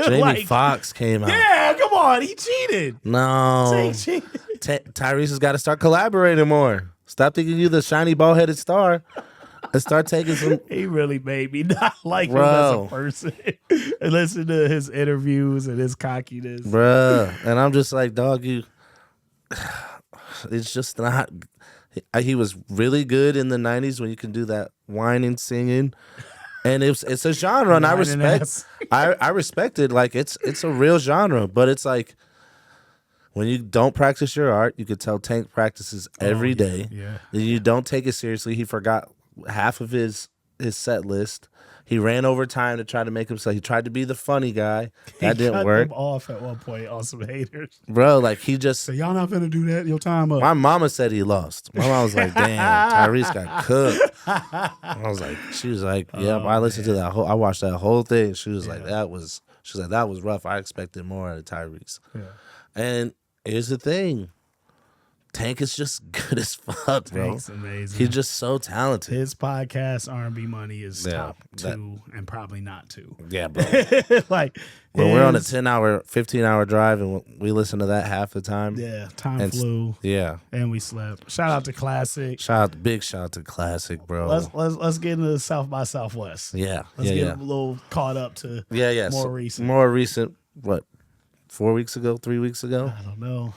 Jamie Foxx came out. Yeah, come on, he cheated. No. Tank cheated. Tyrese has got to start collaborating more. Stop thinking you the shiny ball-headed star. And start taking some. He really made me not like him Bro. as a person. And listen to his interviews and his cockiness. Bruh. And I'm just like, dog, it's just not. He was really good in the 90s when you can do that whining, singing. And it's a genre, and I respect it. Like, it's a real genre, but it's like, when you don't practice your art, you could tell Tank practices every day. Yeah. And you don't take it seriously. He forgot half of his set list. He ran over time to try to make himself. He tried to be the funny guy. That He didn't cut work. them off at one point on some haters. Bro, like, he just. So y'all not finna do that. Your time up. My mama said he lost. My mom was like, damn, Tyrese got cooked. I was like, she was like, yeah, I listened to that I watched that whole thing. She was like, that was rough. I expected more out of Tyrese. Yeah. And here's the thing. Tank is just good as fuck, bro. Tank's amazing. He's just so talented. His podcast, R&B Money, is Yeah, top two and probably not two. Yeah, bro. Like, When we're on a his- 10-hour, 15-hour drive and we listen to that half the time. Yeah, time And flew Yeah. and we slept. Shout out to Classic. Big shout out to Classic, bro. Let's get into the South by Southwest. Yeah. Let's yeah, get yeah. a little caught up to Yeah. more recent. More recent, what, 4 weeks ago, 3 weeks ago? I don't know.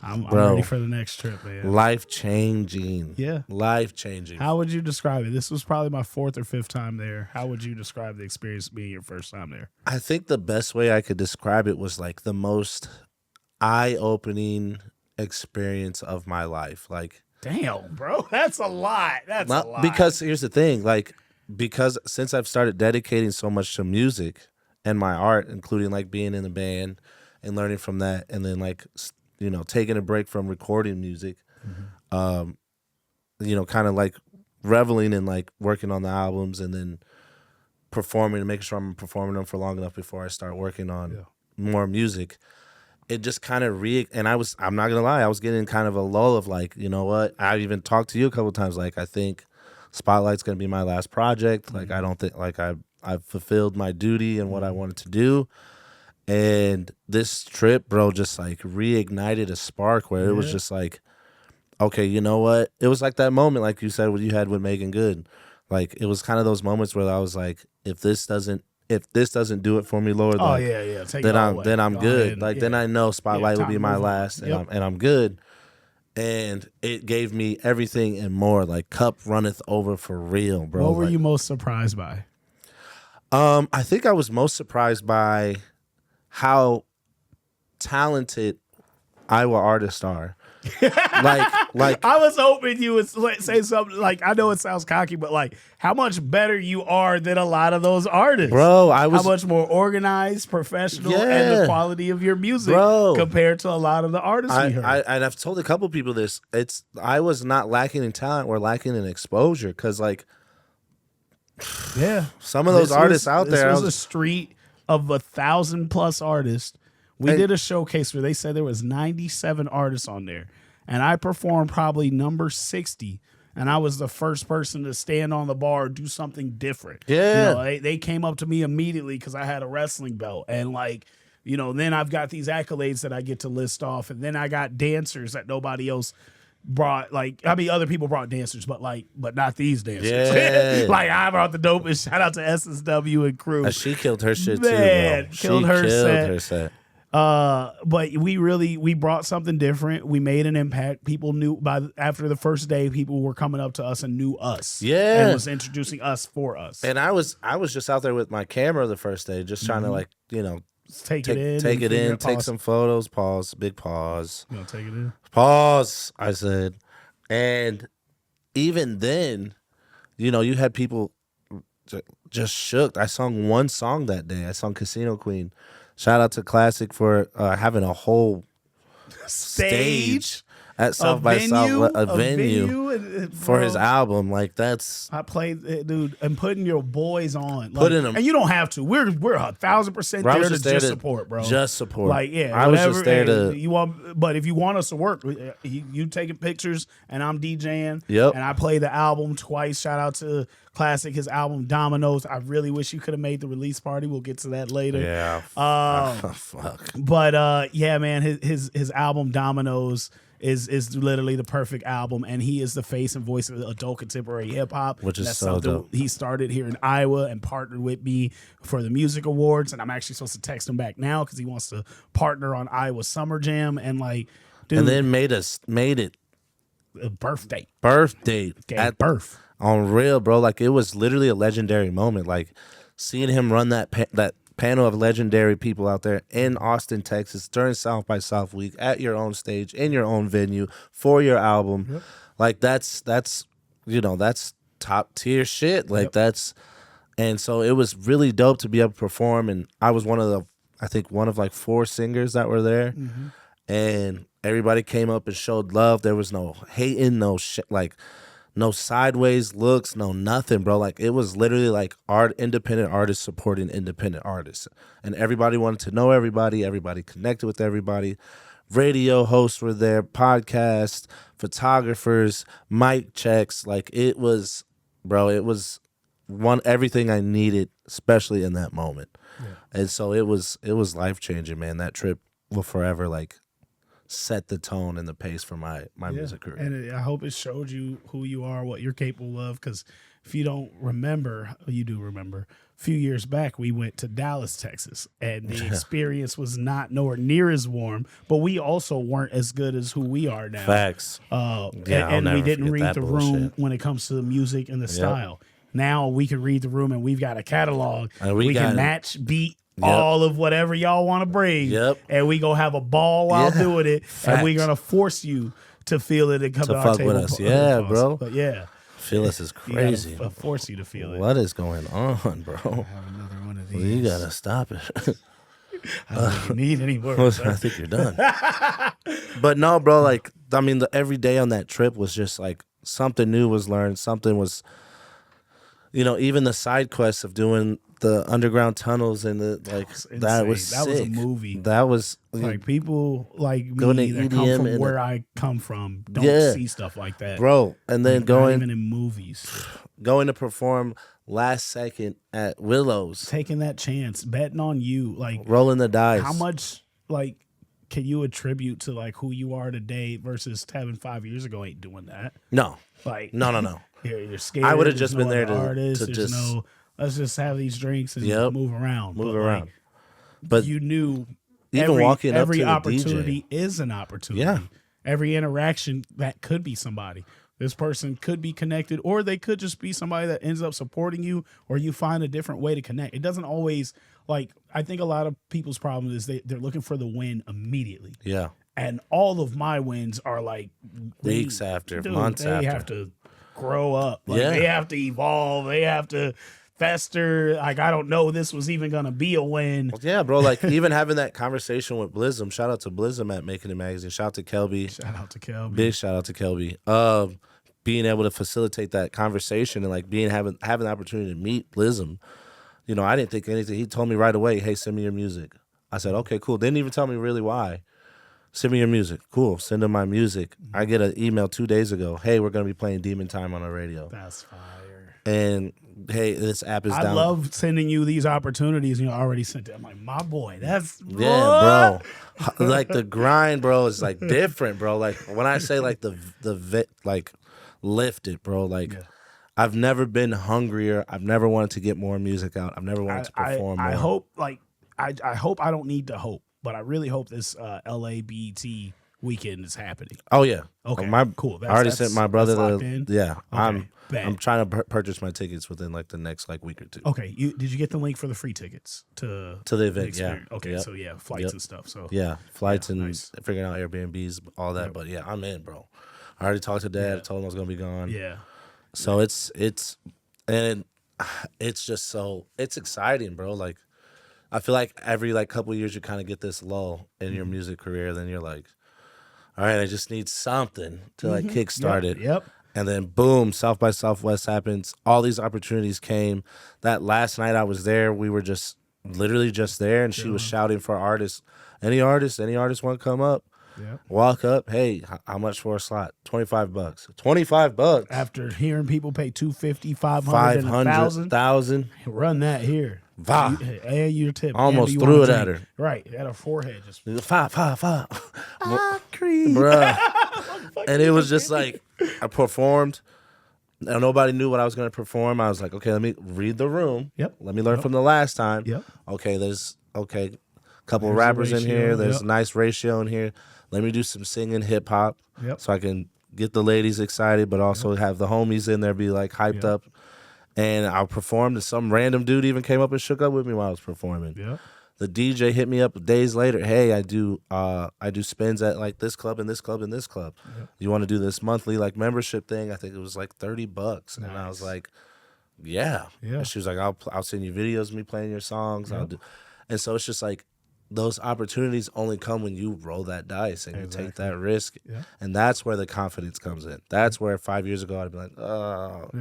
I'm Bro. ready for the next trip, man. Life-changing. Yeah. Life-changing. How would you describe it? This was probably my fourth or fifth time there. How would you describe the experience being your first time there? I think the best way I could describe it was like the most eye-opening experience of my life. Like, Damn, bro. That's a lot. That's a lot. because here's the thing, like, because since I've started dedicating so much to music and my art, including like being in the band and learning from that, and then like, you know, taking a break from recording music, you know, kind of like reveling in like working on the albums and then performing and making sure I'm performing them for long enough before I start working on more music. It just kind of and I'm not gonna lie, I was getting kind of a lull of like, you know what? I even talked to you a couple of times, like, I think Spotlight's gonna be my last project. Like, I don't think, like, I've fulfilled my duty and what I wanted to do. And this trip, bro, just like reignited a spark where it was just like, okay, you know what? It was like that moment, like you said, what you had with Megan Good. Like, it was kind of those moments where I was like, if this doesn't do it for me, Lord, like, Take then it all away. then I'm Go good. ahead. Like, then I know Spotlight will time be to my move on. last, Yep. and I'm good. And it gave me everything and more. Like, cup runneth over for real, bro. What were Like, you most surprised by? I think I was most surprised by how talented Iowa artists are. like I was hoping you would say something like, I know it sounds cocky, but like how much better you are than a lot of those artists. Bro, how much more organized, professional, and the quality of your music compared to a lot of the artists we heard. And I've told a couple people this. I was not lacking in talent or lacking in exposure because like some of those artists out there. This was a street of 1,000+ artists. We did a showcase where they said there was 97 artists on there, and I performed probably number 60. And I was the first person to stand on the bar, do something different. Yeah, you know, they came up to me immediately because I had a wrestling belt, and like, you know, then I've got these accolades that I get to list off, and then I got dancers that nobody else brought. Like, I mean, other people brought dancers, but not these dancers. Yeah. Like, I brought the dopest. Shout out to SSW and crew. She killed her shit Man, too, killed bro. her set. But we brought something different. We made an impact. People knew after the first day, people were coming up to us and knew us. Yeah, and was introducing us for us. And I was just out there with my camera the first day, just trying to like, you know, take it in, take some photos. Pause, big pause. You gonna take it in? Pause, I said. And even then, you know, you had people just shook. I sung one song that day. I sung Casino Queen. Shout out to Classic for having a whole stage at South by South, a venue for his album. Like, that's, I played, dude, and putting your boys on, putting them, and you don't have to. We're 1,000% there to just support, bro. Just support. Like, yeah, I was just there to. You want, but if you want us to work, you taking pictures, and I'm DJing. Yep. And I play the album twice. Shout out to Classic, his album Dominoes. I really wish you could have made the release party. We'll get to that later. Yeah. Fuck. But yeah, man, his album Dominoes is literally the perfect album, and he is the face and voice of adult contemporary hip hop, which is so dope. He started here in Iowa and partnered with me for the music awards, and I'm actually supposed to text him back now because he wants to partner on Iowa Summer Jam, and like, dude, and then made it a birthday at birth on real, bro. Like, it was literally a legendary moment. Like, seeing him run that panel of legendary people out there in Austin, Texas during South by South week at your own stage, in your own venue for your album. Yep. Like, that's you know, that's top tier shit. Like, that's, and so it was really dope to be able to perform. And I was one of like 4 singers that were there. Mm-hmm. And everybody came up and showed love. There was no hating, no shit, like no sideways looks, no nothing, bro. Like, it was literally like independent artists supporting independent artists. And everybody wanted to know everybody. Everybody connected with everybody. Radio hosts were there, podcasts, photographers, mic checks. Like, it was, bro, it was everything I needed, especially in that moment. Yeah. And so it was life-changing, man. That trip will forever, like, set the tone and the pace for my music career. And I hope it showed you who you are, what you're capable of, because if you don't remember, you do remember, a few years back we went to Dallas, Texas, and the experience was nowhere near as warm, but we also weren't as good as who we are now. Facts. And we didn't read the room when it comes to the music and the style. Now we can read the room, and we've got a catalog. And we can match, beat, all of whatever y'all want to bring. And we gonna have a ball while doing it. Facts. And we're gonna force you to feel it and come to our fuck table with us. Yeah, bro. But yeah. Feel us is crazy. Force you to feel it. What is going on, bro? I have another one of these. You gotta stop it. I don't need any more. I think you're done. But no, bro, like, I mean, every day on that trip was just like something new was learned. Something was, you know, even the side quests of doing the underground tunnels and that was sick. That was a movie. That was like, people like me that come from where I come from don't see stuff like that, bro. And then not even in movies, going to perform last second at Willows, taking that chance, betting on you, like rolling the dice. How much like can you attribute to like who you are today versus Tevin 5 years ago? Ain't doing that. No, like no. You're scared. I would have just been there to just let's just have these drinks and move around. Like, but you knew even walking up to the opportunity DJ is an opportunity. Yeah. Every interaction, that could be somebody. This person could be connected, or they could just be somebody that ends up supporting you, or you find a different way to connect. It doesn't always, like, I think a lot of people's problem is they're looking for the win immediately. Yeah. and all of my wins are like Weeks after, dude, months they after. have to grow up. Like, Yeah. they have to evolve. They have to fester. Like, I don't know this was even gonna be a win. Yeah, bro. Like even having that conversation with Blizzum. Shout out to Blizzum at Making It Magazine. Shout out to Kelby. Shout out to Kelby. Big shout out to Kelby. Being able to facilitate that conversation and like having the opportunity to meet Blizzum. You know, I didn't think anything. He told me right away, "Hey, send me your music." I said, "Okay, cool." Didn't even tell me really why. Send me your music. Cool. Send him my music. I get an email 2 days ago. Hey, we're gonna be playing Demon Time on our radio. That's fire. And hey, this app is I down. love sending you these opportunities. You know, I already sent it. I'm like, my boy, that's Yeah, bro. Like the grind, bro, is like different, bro. Like when I say like like lifted, bro. Like I've never been hungrier. I've never wanted to get more music out. I've never wanted to perform more. I hope, like, I hope I don't need to hope, but I really hope this LABET weekend is happening. Oh yeah. Okay. Cool. I already sent my brother locked in? Yeah. Okay, I'm trying to purchase my tickets within like the next like week or two. Okay. Did you get the link for the free tickets to the event? Yeah. experience? Okay. Yep. So yeah, flights and stuff. So Yeah, flights and nice. figuring out Airbnbs, all that. But yeah, I'm in, bro. I already talked to Dad. Told him I was gonna be gone. yeah. So it's just it's exciting, bro. Like I feel like every like couple of years you kind of get this lull in your music career. Then you're like, all right, I just need something to like kickstart it. Yep. And then boom, South by Southwest happens. All these opportunities came. That last night I was there, we were just literally just there, and she was shouting for artists. Any artist want to come up? Yep. Walk up. Hey, how much for a slot? $25. $25. After hearing people pay $250, $500, and $1,000, 1,000. run that here. Va. And your tip. Almost and threw want it a at drink. her. Right. At her forehead. Just Five. creep. Bruh. And it was just like, I performed. And nobody knew what I was going to perform. I was like, okay, let me read the room. Yep. Let me learn from the last time. Yep. Okay, couple There's a rappers in ratio, here. There's yep. a nice ratio in here. Let me do some singing hip hop Yep. so I can get the ladies excited, but also have the homies in there be like hyped up. And I performed, and some random dude even came up and shook up with me while I was performing. Yep. The DJ hit me up days later. Hey, I do spins at like this club and this club and this club. Yep. You want to do this monthly like membership thing? I think it was like $30, and I was like, yeah. And she was like, I'll send you videos of me playing your songs. I'll do. And so it's just like those opportunities only come when you roll that dice and you take that risk, and that's where the confidence comes in. That's where 5 years ago I'd be like, oh, I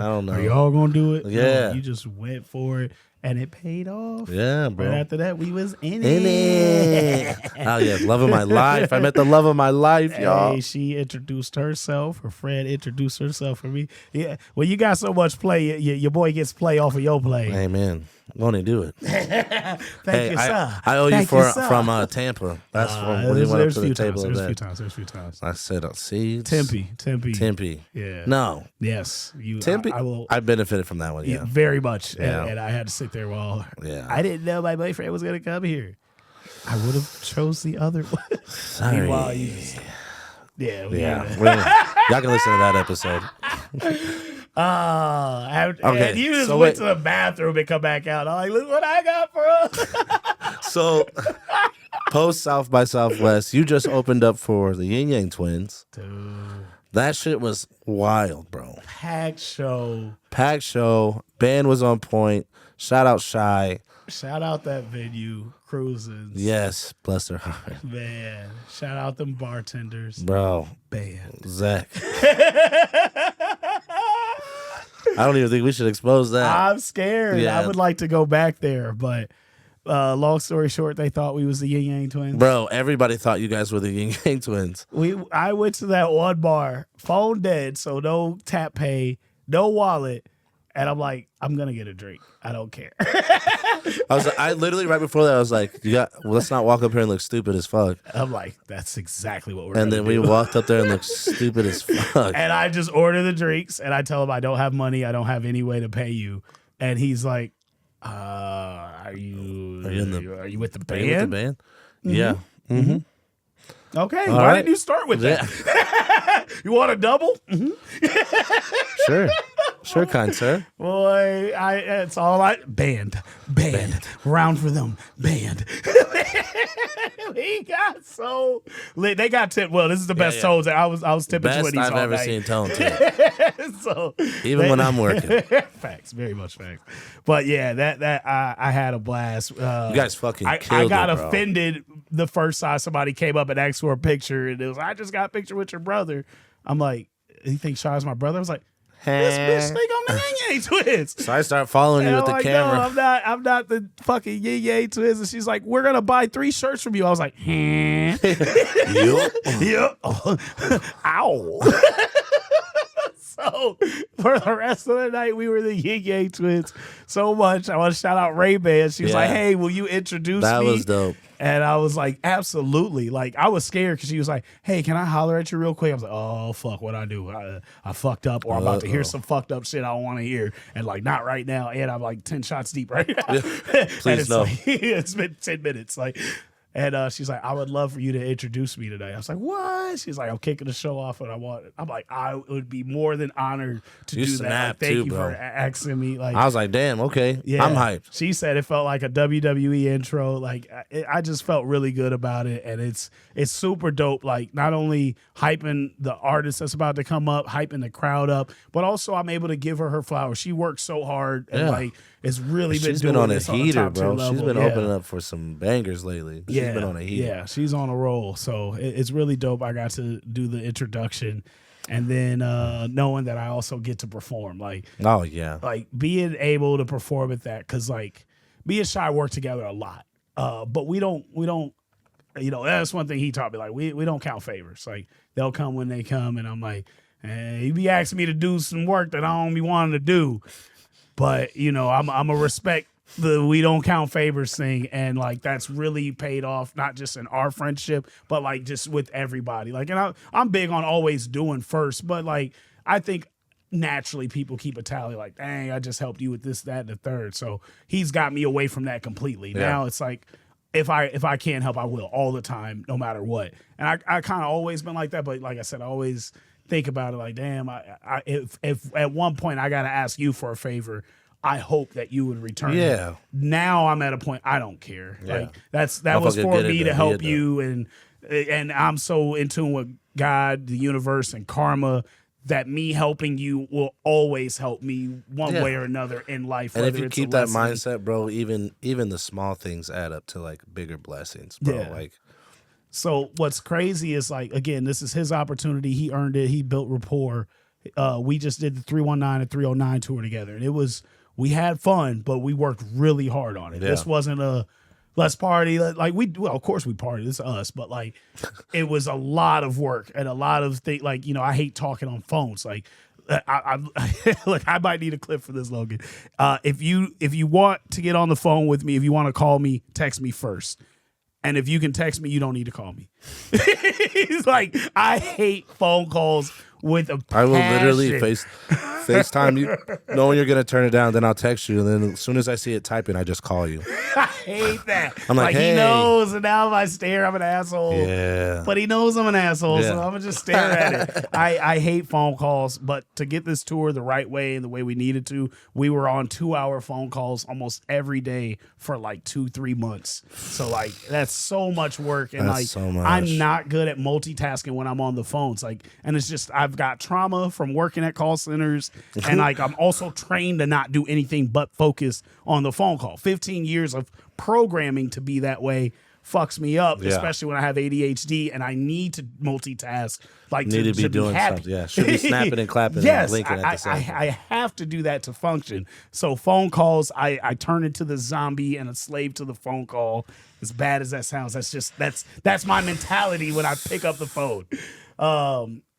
don't know. Are y'all gonna do it? Yeah. No, you just went for it, and it paid off. Yeah, bro. Right after that, we was in In it. Oh yeah, love of my life. I met the love of my life, y'all. Hey, she introduced herself. Her friend introduced herself for me. Yeah. Well, you got so much play. Your boy gets play off of your play. Amen. Won't he do it? Thank you, sir. I owe you Thank from Tampa. That's from when you went up to the table of that. There's a few times. I said, see, Tempe. Yeah. No. Yes. Tempe. I will. I benefited from that one. Yeah. Very much. Yeah. And I had to sit there while. Yeah. I didn't know my boyfriend was gonna come here. I would have chose the other one. Sorry. Meanwhile, you just, Yeah. Y'all can listen to that episode. And you just went to the bathroom and come back out. I'm like, look what I got for us. So, post South by Southwest, you just opened up for the Ying Yang Twins. Dude. That shit was wild, bro. Packed show. Band was on point. Shout out Shy. Shout out that venue, Cruisins. Yes, bless their heart. Man, shout out them bartenders. Bro. Band. Zach. I don't even think we should expose that. I'm scared. Yeah. I would like to go back there, but long story short, they thought we was the Ying Yang Twins. Bro, everybody thought you guys were the Ying Yang Twins. I went to that one bar, phone dead, so no tap pay, no wallet. And I'm like, I'm gonna get a drink. I don't care. I literally right before that I was like, let's not walk up here and look stupid as fuck. I'm like, that's exactly what we're And gonna then do. we walked up there and looked stupid as fuck. And I just order the drinks and I tell him I don't have money. I don't have any way to pay you. And he's like, are you with the band? Are you with the band? Yeah. Mm-hmm. Okay. All Why right. didn't you start with that? You want a double? Sure, kind sir. Boy, it's all band, round for them, band. He got so lit. They got tipped. Well, this is the best yeah. toes. I was tipping Best 20s I've all ever night. seen Tone tip. So Even when I'm working. facts, very much facts. But yeah, that I had a blast. You guys fucking I killed got it, bro. offended the first time somebody came up and asked for a picture, and it was, I just got a picture with your brother. I'm like, you think Shaw's my brother? I was like, this bitch think I'm the Ying Yang Twins. So I start following you And with the I'm like, camera. no, I'm not the fucking Ying Yang Twins. And she's like, we're gonna buy 3 shirts from you. I was like, Yup. yeah. Ow. So for the rest of the night, we were the Ying Yang Twins so much. I want to shout out Ray Ban. She was like, hey, will you introduce me? That was dope. And I was like, absolutely. Like, I was scared because she was like, hey, can I holler at you real quick? I was like, oh, fuck, what'd I do? I fucked up, or I'm about to hear some fucked up shit I don't want to hear. And like, not right now. And I'm like 10 shots deep right now. Yeah. Please and it's no. like, it's been 10 minutes. Like, and she's like, I would love for you to introduce me today. I was like, what? She's like, I'm kicking the show off, and I'm like, I would be more than honored to You do that. Like, snapped thank too, you bro. for asking me. Like, I was like, damn, okay. yeah, I'm hyped. She said it felt like a WWE intro. Like, I just felt really good about it, and it's super dope. Like, not only hyping the artist that's about to come up, hyping the crowd up, but also I'm able to give her flowers. She worked so hard, and Yeah. like it's really been She's doing been on a this heater, on the top bro. tier level. She's been Yeah. opening up for some bangers lately. She's been on a heater. Yeah, she's on a roll. So it's really dope. I got to do the introduction, and then knowing that I also get to perform, like Oh, yeah. being able to perform at that, because like me and Shy work together a lot, but we don't. You know, that's one thing he taught me. Like we don't count favors. Like they'll come when they come, and I'm like, he be asking me to do some work that I don't be wanting to do. But, you know, I'm a respect the we don't count favors thing. And like, that's really paid off, not just in our friendship, but like just with everybody. Like, and I'm big on always doing first, but like, I think naturally people keep a tally like, dang, I just helped you with this, that, and the third. So he's got me away from that completely. Yeah. Now it's like, if I can't help, I will all the time, no matter what. And I kind of always been like that. But like I said, I always think about it like, damn, if at one point I got to ask you for a favor, I hope that you would return. Yeah. It. Now I'm at a point I don't care. Yeah. Like that was Motherfucker for get it me to though. help Yeah, you, and I'm so in tune with God, the universe, and karma that me helping you will always help me one Yeah. way or another in life. And if whether you it's a keep that lesson. mindset, bro, even the small things add up to like bigger blessings, bro. Yeah. Like, So what's crazy is like, again, this is his opportunity. He earned it. He built rapport. We just did the 319 and 309 tour together, and we had fun, but we worked really hard on it. Yeah. This wasn't a let's party. Like well, of course we partied. It's us, but like it was a lot of work and a lot of things. Like, you know, I hate talking on phones. Like I look, I might need a clip for this, Logan. If you want to get on the phone with me, if you want to call me, text me first. And if you can text me, you don't need to call me. He's like, I hate phone calls with a passion. I will literally FaceTime you, knowing you're gonna turn it down. Then I'll text you, and then as soon as I see it typing, I just call you. I hate that. I'm like, he hey. knows, and now if I stare, I'm an asshole. Yeah. But he knows I'm an asshole, so Yeah. I'm gonna just stare at it. I hate phone calls, but to get this tour the right way and the way we needed to, we were on 2-hour phone calls almost every day for like 2-3 months. So like that's so much work, and That's like so much. I'm not good at multitasking when I'm on the phones. Like, and it's just I've got trauma from working at call centers, and like I'm also trained to not do anything but focus on the phone call. 15 years of programming to be that way fucks me up, Yeah. especially when I have ADHD and I need to multitask. Like Need to be doing happy. something. Yeah, should be snapping and clapping Yes, and blinking at the same time. I have to do that to function. So phone calls, I turn into the zombie and a slave to the phone call. As bad as that sounds, that's my mentality when I pick up the phone.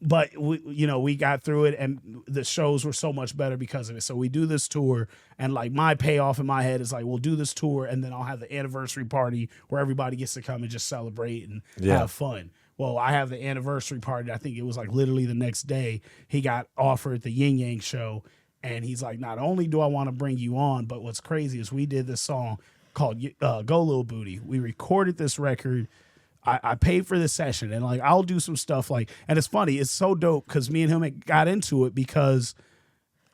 But we got through it, and the shows were so much better because of it. So we do this tour, and like my payoff in my head is like, we'll do this tour, and then I'll have the anniversary party where everybody gets to come and just celebrate and have fun. Well, I have the anniversary party. I think it was like literally the next day. He got offered the Ying Yang show, and he's like, not only do I want to bring you on, but what's crazy is we did this song called Go Lil Booty. We recorded this record. I paid for this session, and like I'll do some stuff like, and it's funny, it's so dope because me and him got into it because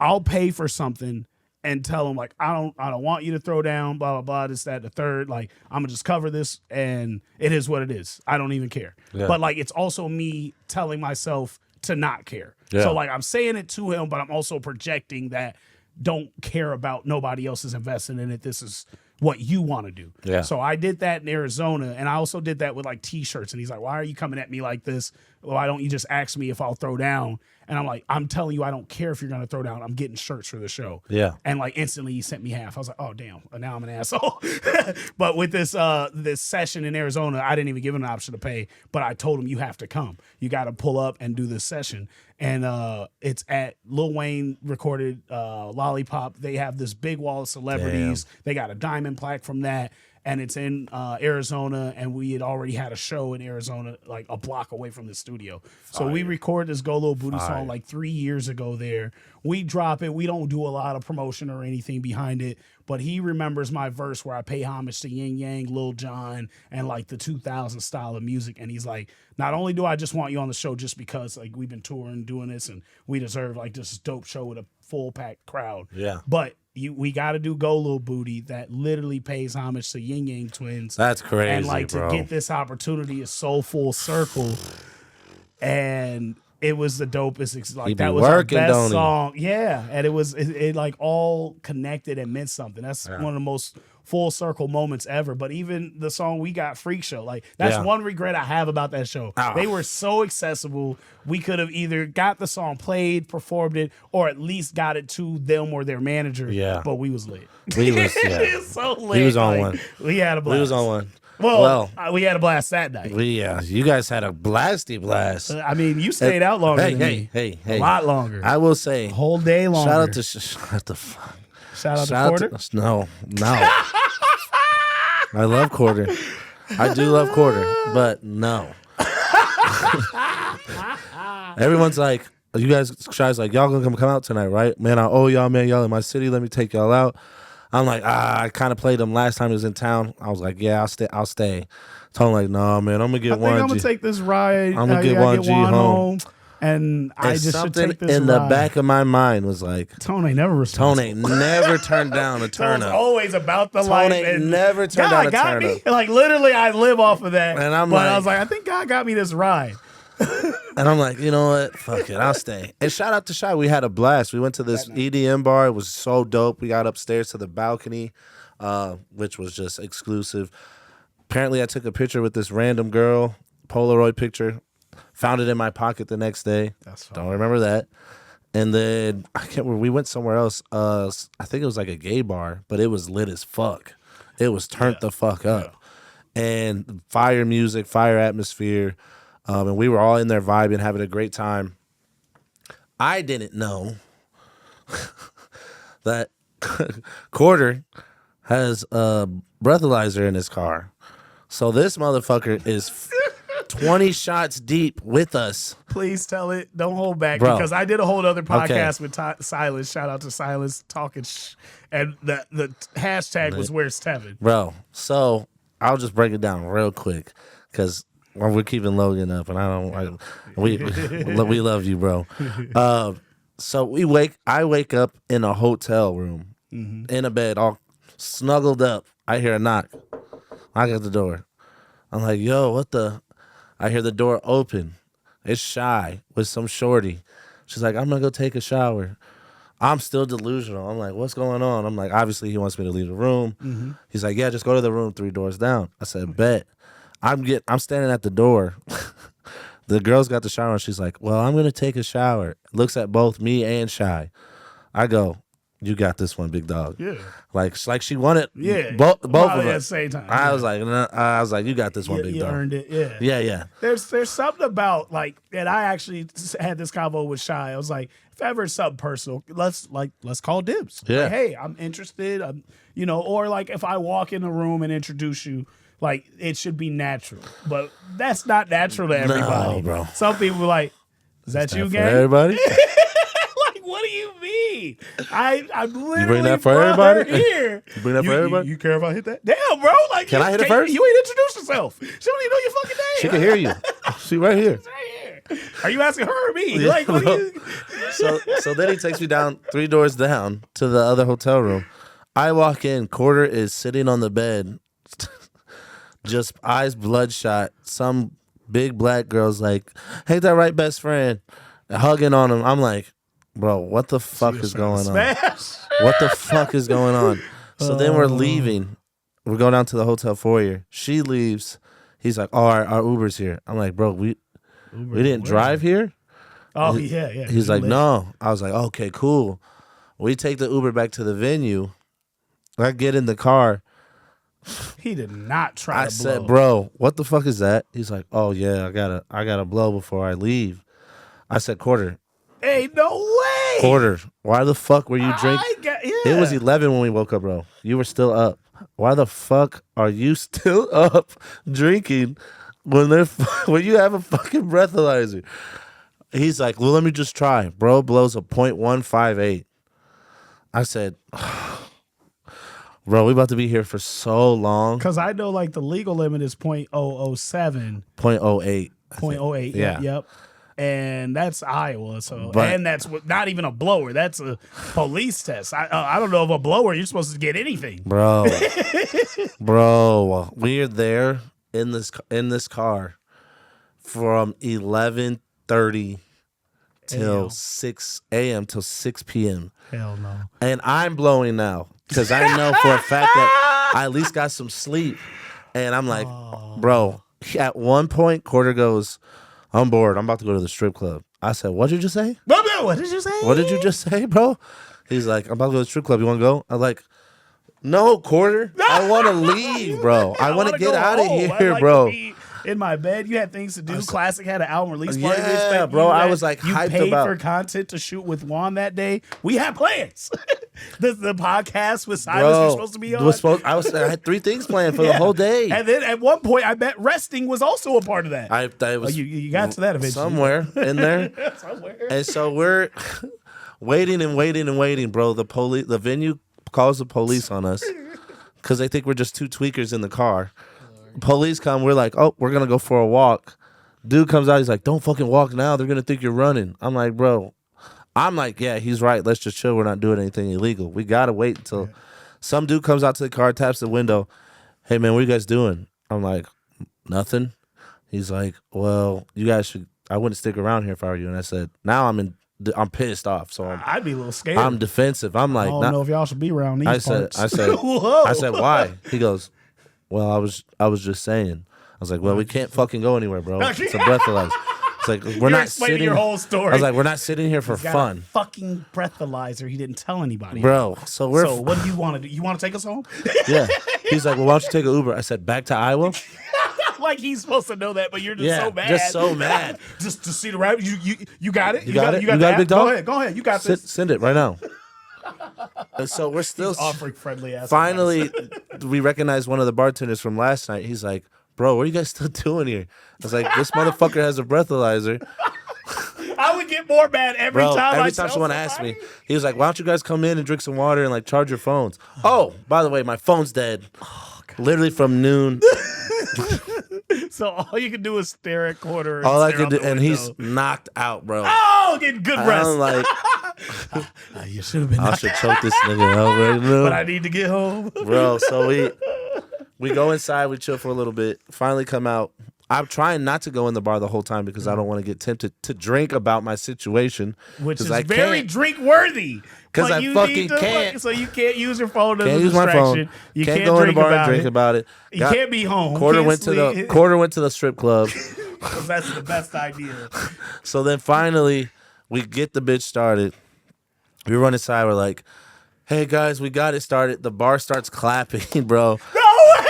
I'll pay for something and tell him like, I don't want you to throw down, blah, blah, blah, this, that, the third. Like, I'm gonna just cover this and it is what it is. I don't even care. Yeah. But like, it's also me telling myself to not care. Yeah. So like, I'm saying it to him, but I'm also projecting that don't care about nobody else is investing in it. This is what you want to do. Yeah. So I did that in Arizona, and I also did that with like t-shirts. And he's like, why are you coming at me like this? Why don't you just ask me if I'll throw down? And I'm like, I'm telling you, I don't care if you're going to throw down. I'm getting shirts for the show. Yeah. And like instantly he sent me half. I was like, oh damn, now I'm an asshole. But with this this session in Arizona, I didn't even give him an option to pay, but I told him you have to come. You got to pull up and do this session. And it's at Lil Wayne recorded Lollipop. They have this big wall of celebrities. They got a diamond plaque from that. And it's in Arizona, and we had already had a show in Arizona, like a block away from the studio. So we record this Go Little Booty song like 3 years ago there. We drop it. We don't do a lot of promotion or anything behind it, but he remembers my verse where I pay homage to Ying Yang, Lil Jon, and like the 2000 style of music. And he's like, not only do I just want you on the show just because like we've been touring, doing this, and we deserve like this dope show with a full packed crowd. Yeah. But we got to do Go Little Booty that literally pays homage to Ying Yang Twins. That's crazy, and like bro. to get this opportunity is so full circle, and it was the dopest. Like that was our best song. Yeah, and it like all connected and meant something. That's one of the most full circle moments ever. But even the song we got, Freak Show, like that's one regret I have about that show. They were so accessible. We could have either got the song played, performed it, or at least got it to them or their manager. Yeah. But we was lit. We was, It was so lit. He was on like, one. We had a blast. We was on one. Well, we had a blast that night. You guys had a blasty blast. I mean, you stayed out longer than me. Hey. A lot longer. I will say. A whole day longer. Shout out to fuck. Shout out to Quarter? No. I love Quarter. I do love Quarter, but no. Everyone's like, you guys, Shy's like, y'all gonna come out tonight, right? Man, I owe y'all, man. Y'all in my city. Let me take y'all out. I'm like, I kind of played them last time he was in town. I was like, yeah, I'll stay. Told him like, no, man, I'm gonna get one. I'm gonna take this ride. I'm gonna get one G home. And I just should take this in ride. the back of my mind was like, Tone ain't never responsible. Tone ain't never turned down a turn up. Always about the Tone life. ain't And never turned down a turn up. Like literally, I live off of that. And I'm but like, I was like, I think God got me this ride. And I'm like, you know what? Fuck it, I'll stay. And shout out to Shy. We had a blast. We went to this EDM bar. It was so dope. We got upstairs to the balcony, which was just exclusive. Apparently, I took a picture with this random girl, Polaroid picture. Found it in my pocket the next day. Don't remember that. And then we went somewhere else. I think it was like a gay bar, but it was lit as fuck. It was turned the fuck up. And fire music, fire atmosphere. And we were all in there vibing, having a great time. I didn't know that Quarter has a breathalyzer in his car. So this motherfucker is 20 shots deep with us. Please tell it. Don't hold back. Bro. Because I did a whole other podcast with Silas. Shout out to Silas talking and the hashtag was Where's Tevin? Bro, so I'll just break it down real quick because we're keeping Logan up, and we love you, bro. So I wake up in a hotel room, in a bed, all snuggled up. I hear a knock. I get the door. I'm like, yo, what the? I hear the door open. It's Shy with some shorty. She's like, I'm gonna go take a shower. I'm still delusional. I'm like, what's going on? I'm like, obviously he wants me to leave the room. He's like, yeah, just go to the room 3 doors down. I said, bet. I'm standing at the door. The girl's got the shower and she's like, well, I'm gonna take a shower. Looks at both me and Shy. I go, you got this one, big dog. Yeah. Like she wanted both of us. At the same time. I was like, you got this one, big you dog. earned it. Yeah. Yeah. There's something about like, and I actually had this convo with Shy. I was like, if ever it's something personal, let's call dibs. Yeah. Like, hey, I'm interested. Or like if I walk in the room and introduce you, like it should be natural, but that's not natural to everybody. No, bro. Some people are like, is that you, gang? Everybody? Like, what do you mean? I'm literally You bring that for brought everybody? her here. You bring that for everybody? You care if I hit that? Damn, bro. Like, Can I hit it first? You ain't introduced yourself. She don't even know your fucking name. She can hear you. She right here. It's right here. Are you asking her or me? Yeah, Like, what bro. are you? So then he takes me down 3 doors down to the other hotel room. I walk in, Quarter is sitting on the bed, just eyes bloodshot. Some big black girl's like, "Ain't that right, best friend?" Hugging on him. I'm like, bro, what the fuck is going on? Smash. What the fuck is going on? So then we're leaving. We're going down to the hotel foyer. She leaves. He's like, "Oh, our Uber's here." I'm like, "Bro, we didn't drive here?" Oh, yeah. He's like, "No." I was like, "Okay, cool." We take the Uber back to the venue. I get in the car. He did not try I to said, blow. "Bro, what the fuck is that?" He's like, "Oh yeah, I gotta blow before I leave." I said, "Quarter, Hey, no way. Quarter, why the fuck were you drinking?" Yeah. It was 11 when we woke up, bro. You were still up. Why the fuck are you still up drinking when when you have a fucking breathalyzer? He's like, "Well, let me just try." Bro blows a .158. I said, "Bro, we about to be here for so long." Because I know like the legal limit is .007. .08. .08. Yeah. Yep. And that's Iowa, so But- and that's not even a blower. That's a police test. I don't know if a blower you're supposed to get anything. Bro, we're there in this car from 11:30 till AM. 6 a.m. till 6 p.m. Hell no. And I'm blowing now because I know for a fact that I at least got some sleep. And I'm like, bro, at one point, Quarter goes, "I'm bored. I'm about to go to the strip club." I said, "What did you say? What did you say? What did you just say, bro?" He's like, "I'm about to go to the strip club. You want to go?" I'm like, "No, Quarter. I want to leave, bro. I want to wanna get go out of home. here, I'd like bro." to be in my bed. You had things to do. Classic had an album release party. Yeah, We expect bro, you I that was, like, you hyped paid about- for content to shoot with Juan that day. We had plans. the podcast with Silas was supposed to be on. I had 3 things planned for the whole day. And then at one point, I bet resting was also a part of that. I was you got to that eventually. somewhere in there. Somewhere. And so we're waiting and waiting and waiting, bro. The venue calls the police on us because they think we're just 2 tweakers in the car. Police come, we're like, "Oh, we're gonna go for a walk." Dude comes out, he's like, "Don't fucking walk now. They're gonna think you're running." I'm like, "Bro," yeah, he's right. Let's just chill. We're not doing anything illegal. We gotta wait until some dude comes out to the car, taps the window. "Hey man, what are you guys doing?" I'm like, "Nothing." He's like, "Well, you guys should. I wouldn't stick around here if I were you." And I said, "Now I'm pissed off, so I'd be a little scared. I'm defensive." I'm like, I don't know if y'all should be around these parts. I said, Whoa. I said, "Why?" He goes, "Well, I was just saying." I was like, "Well, we can't fucking go anywhere, bro. It's a breathalyzer." It's like we're You're not explaining sitting. your whole story. I was like, "We're not sitting here for Got a fun, fucking breathalyzer. He didn't tell anybody, bro." So we're So what do you want to do? You want to take us home? yeah. He's like, "Well, why don't you take an Uber?" I said, "Back to Iowa." Like he's supposed to know that, but you're just Yeah, so mad. just so mad. just to see the rabbit. You got it. You got it? You got You got the it, big app? dog? Go ahead. You got this. Send it right now. And so we're still Offering friendly ass. finally we recognize one of the bartenders from last night. He's like, "Bro, what are you guys still doing here?" I was like, "This motherfucker has a breathalyzer." I would get more mad every Bro, time. every time someone asked me, he was like, "Why don't you guys come in and drink some water and like charge your phones?" Oh, by the way, my phone's dead. Literally from noon. So all you can do is stare at Quarter. All I stare could out do, the and window. he's knocked out, bro. Oh, getting good rest. I'm like, You should have been. I should choke this nigga out right But now, I need to get home. bro. So we go inside, we chill for a little bit. Finally, come out. I'm trying not to go in the bar the whole time because I don't want to get tempted to drink about my situation, Which is I very can't. drink worthy. 'Cause I fucking can't. So you can't use your phone as Can't a use my distraction. phone. You can't can't go in the drink bar and about drink it. about it. You can't be home. Quarter Can't went to the sleep. Quarter went to the strip club. 'Cause that's the best idea. So then finally we get the bitch started. We run inside. We're like, "Hey guys, we got it started." The bar starts clapping, bro. No way.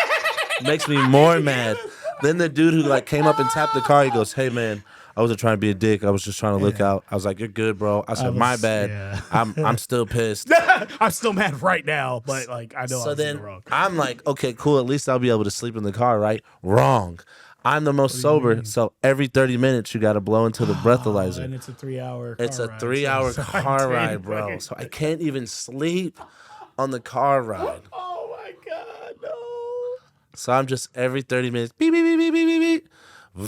Makes me more mad. Then the dude who like came up and tapped the car, he goes, "Hey man, I wasn't trying to be a dick. I was just trying to look out." I was like, "You're good, bro." I said, "My bad. yeah. I'm still pissed." I'm still mad right now, but like I know I So was then wrong. I'm like, "Okay, cool. At least I'll be able to sleep in the car, right?" Wrong. I'm the most sober, so every 30 minutes you got to blow into the breathalyzer. And it's a 3-hour. It's a car ride, 3-hour so I car did ride, bro. fucking- So I can't even sleep on the car ride. Oh my god, no. So I'm just every 30 minutes, beep, beep, beep, beep, beep, beep, beep.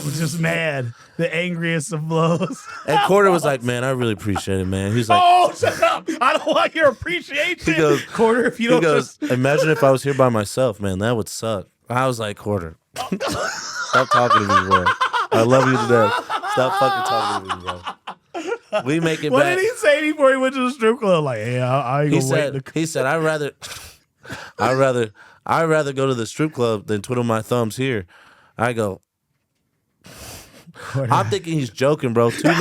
just mad. The angriest of blows. And Quarter was like, man, I really appreciate it, man. He's like, Oh, shut up. I don't want your appreciation. He goes, Quarter, if you he don't goes, just... imagine if I was here by myself, man. That would suck. I was like, Quarter, stop talking to me, bro. I love you to death. Stop fucking talking to me, bro. We make it What back. did he say before he went to the strip club? Like, hey, I ain't He gonna wait. said, he said, I'd rather go to the strip club than twiddle my thumbs here. I go, I'm thinking he's joking, bro. 3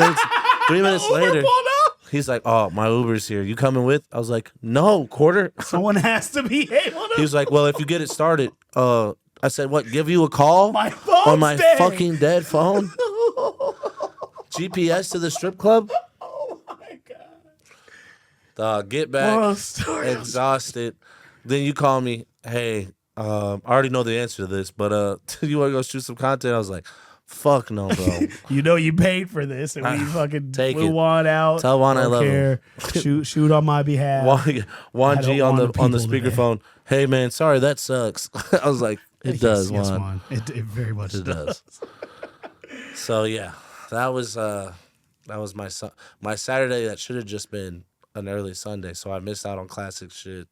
minutes later, he's like, oh, my Uber's here. You coming with? I was like, no, Quarter. Someone has to be able to. He was like, well, if you get it started, I said, what, give you a call? My phone's on my dead. fucking dead phone? GPS to the strip club? Oh my God. Dog, get back, exhausted. Then you call me, hey, I already know the answer to this, but you want to go shoot some content? I was like, fuck no, bro. You know you paid for this, and we fucking Take flew it. Juan out. Tell Juan I love him. Shoot on my behalf. Juan I G don't on want the the people speakerphone. Hey man, sorry that sucks. I was like, it does, yes, Juan. Juan. It very much does. So yeah, that was my Saturday. That should have just been an early Sunday. So I missed out on classic shit.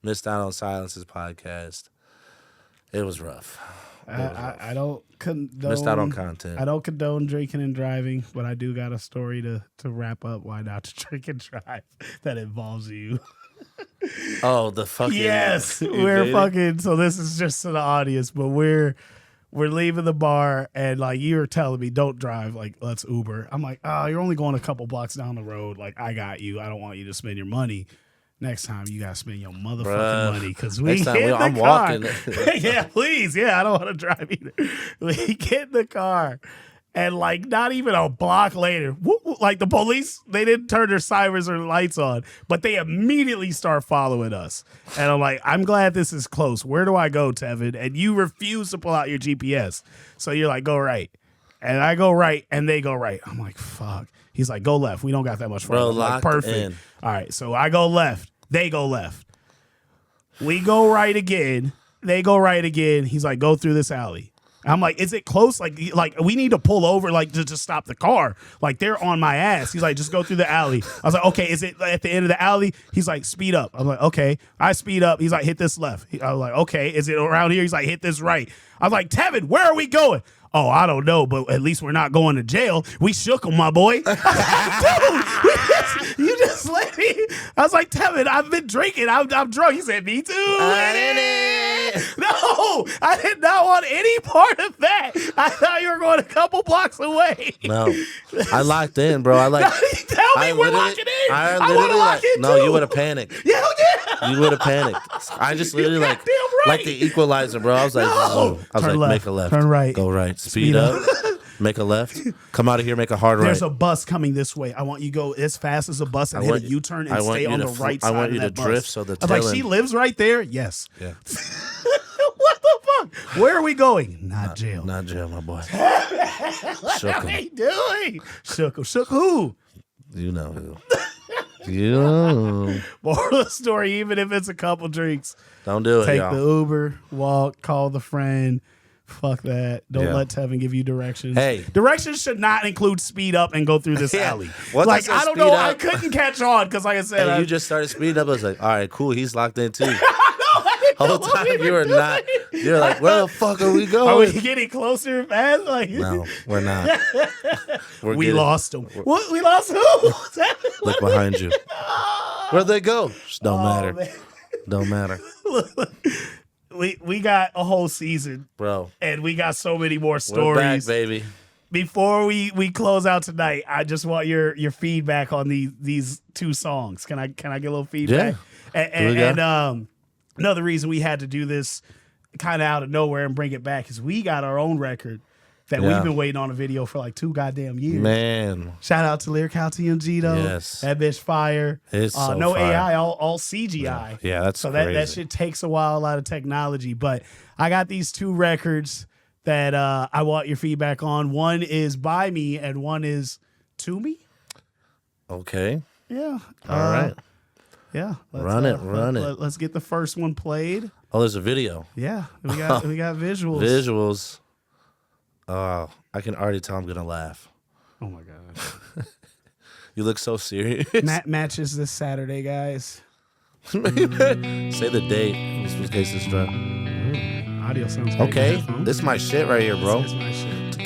Missed out on Silence's podcast. It was rough. I don't condone. Missed out on content. I don't condone drinking and driving, but I do got a story to wrap up. Why not to drink and drive that involves you? Oh, the fucking Yes, we're fucking. So this is just to the audience, but we're leaving the bar, and like you were telling me, don't drive. Like, let's Uber. I'm like, oh, you're only going a couple blocks down the road. Like, I got you. I don't want you to spend your money. Next time you gotta spend your motherfucking money because we get in the I'm car. walking. Yeah, please. Yeah, I don't want to drive either. We get in the car, and like not even a block later, like the police, they didn't turn their sirens or lights on, but they immediately start following us. And I'm like, I'm glad this is close. Where do I go, Tevin? And you refuse to pull out your GPS, so you're like, go right, and I go right, and they go right. I'm like, fuck. He's like, go left. We don't got that much further. Bro, I'm like, locked perfect. in. All right, so I go left. They go left. We go right again. They go right again. He's like, go through this alley. I'm like, is it close? Like we need to pull over, like to stop the car. Like they're on my ass. He's like, just go through the alley. I was like, okay, is it at the end of the alley? He's like, speed up. I'm like, okay. I speed up. He's like, hit this left. I was like, okay, is it around here? He's like, hit this right. I was like, Tevin, where are we going? Oh, I don't know, but at least we're not going to jail. We shook him, my boy. Dude, you just let me. I was like, Tevin, I've been drinking. I'm drunk. He said, me too. I did it. No, I did not want any part of that. I thought you were going a couple blocks away. No, I locked in, bro. I like. Tell me we're locking in. I want to literally lock in no, too. you would have panicked. Yeah. You would have panicked. I just literally goddamn right. like the equalizer, bro. I was like, No. I was Turn like, left. make a left, Turn right. go right, speed up, make a left, come out of here, make a hard right. There's a bus coming this way. I want you to go as fast as a bus and hit a U-turn and stay on the right side. I want you of to that drift bus. so the I was like, tail she end- lives right there. Yes. Yeah, What the fuck? Where are we going? Not jail. not jail, my boy. What Shook are him. we doing? Shook him. Shook who? You know who. You know. Moral of the story, even if it's a couple drinks, Don't do it, take y'all. the Uber, walk, call the friend. Fuck that. Don't Yeah. let Tevin give you directions. Hey. Directions should not include speed up and go through this Yeah. alley. Once I Like, said I don't speed know. up- I couldn't catch on because, like I said, And you just started speeding up. I was like, all right, cool. He's locked in too. Whole what time we were you were not. doing. You're like, where the fuck are we going? Are we getting closer fast? Like, No, we're not. we lost him. What? We lost who? Look behind you. Where'd they go? Just don't matter. Man. Don't matter, We got a whole season, bro. and we got so many more We're stories. back, baby. Before we close out tonight, I just want your feedback on these two songs. Can I get a little feedback? Yeah. And another reason we had to do this kind of out of nowhere and bring it back is we got our own record that Yeah. we've been waiting on a video for like 2 goddamn years. Man, Shout out to Lyrical TMG though. Yes. That bitch fire. It's so no fire. AI, all CGI. yeah, that's so crazy. that shit takes a while, a lot of technology. But I got these 2 records that I want your feedback on. One is By Me and one is To Me. Okay. Yeah. All right. Yeah. Run it. Let's get the first one played. Oh, there's a video. Yeah. We got visuals. Visuals. Oh, I can already tell I'm gonna laugh. Oh my god. You look so serious. Matches this Saturday, guys. Say the date. In case it's drunk. Audio sounds great. Okay, this is my shit right here, bro. This is my shit.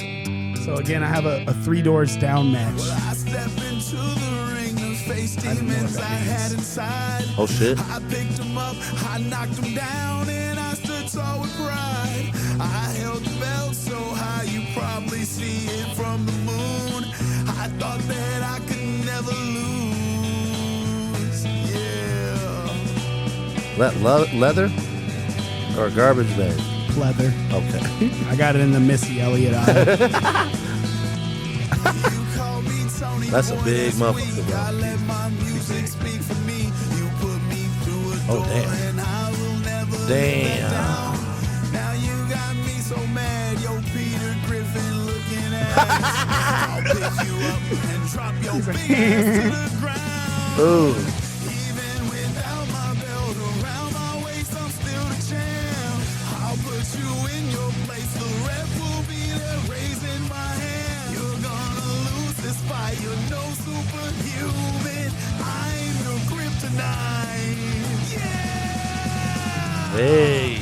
So again, I have a Three Doors Down match. I step into the ring to face demons I had inside. Oh shit. I picked them up, I knocked them down, and I stood tall with pride. I held the belt so high you probably see it from the moon. I thought that I could never lose. Yeah. Leather or garbage bag? Pleather. Okay. I got it in the Missy Elliott eye. That's a big motherfucker, bro. Oh damn. Damn. Now you got me so mad, yo Peter Griffin looking ass. I'll pick you up and drop your big ass to the ground. Ooh. Even without my belt around my waist, I'm still the champ. I'll put you in your place, the ref will be there raising my hand. You're gonna lose this fight, you're no superhuman. I'm your kryptonite. Yeah! Hey.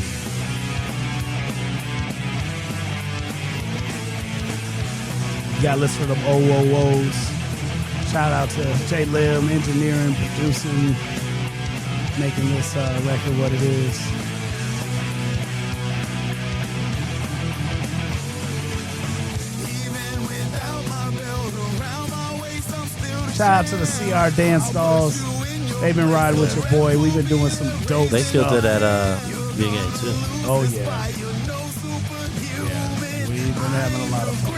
You got to listen for them OOOs. Shout out to J Lim, engineering, producing, making this record what it is. Shout out to the CR Dance Dolls. They've been riding with your boy. We've been doing some dope They stuff. killed it at Ying Yang too. Oh, yeah. Yeah. We've been having a lot of fun.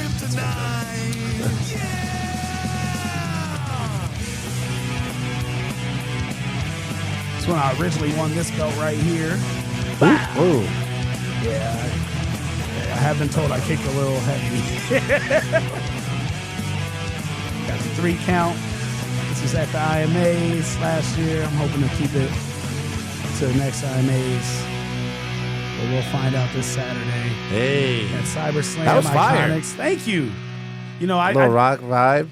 That's when I originally won this belt right here. Ooh. Yeah. I have been told I kick a little heavy. Got the 3 count. This was at the IMAs last year. I'm hoping to keep it to the next IMAs. But we'll find out this Saturday Hey. at Cyber Slam. That was fire. Iconics. Thank you. You know, Little rock vibe.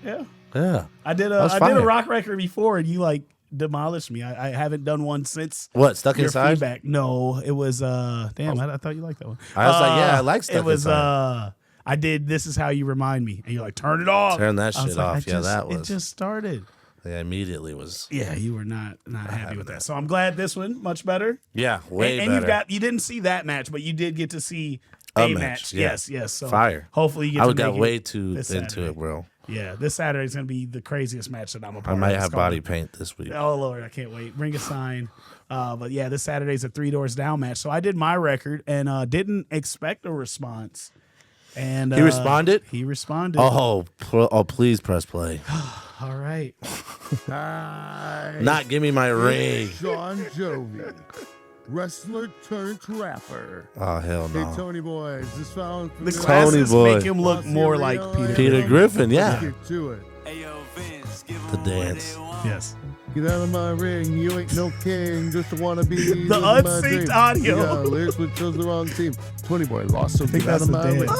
yeah. Yeah. I did was a fire. rock record before, and you like demolished me. I haven't done one since. What, Stuck Your Inside? feedback. No, it was damn. I thought you liked that one. I was like, yeah, I like Stuck It was Inside. I did This Is How You Remind Me, and you're like, turn it off. Turn that I was shit like, off. Yeah, that It was. just started. Yeah, immediately was. Yeah, you were not happy with that. So I'm glad this one much better. Yeah, way and better. you didn't see that match, but you did get to see A a match, match. yeah. Yes. So Fire. Hopefully you get I to got make way it too this into Saturday. it, bro. Yeah, this Saturday is going to be the craziest match that I'm a part I of. might It's have called- body paint this week. Oh Lord, I can't wait. Bring a sign. But yeah, this Saturday's a 3 Doors Down match. So I did my record and didn't expect a response. And He responded? He responded. Oh, please press play. All right. Not give me my ring. John Jovi, wrestler turned rapper. Oh, hell Hey, no. Tony boys, this found from The the glasses boy. make him look more like Peter. Peter Griffin, yeah. Get to it. The dance. Yes. Get out of my ring, you ain't no king, just wanna be The living my unsynced dream. audio. Yeah, lyrics would chose the wrong team. 20 boy lost, so think get out that's of the my ring. dance. Get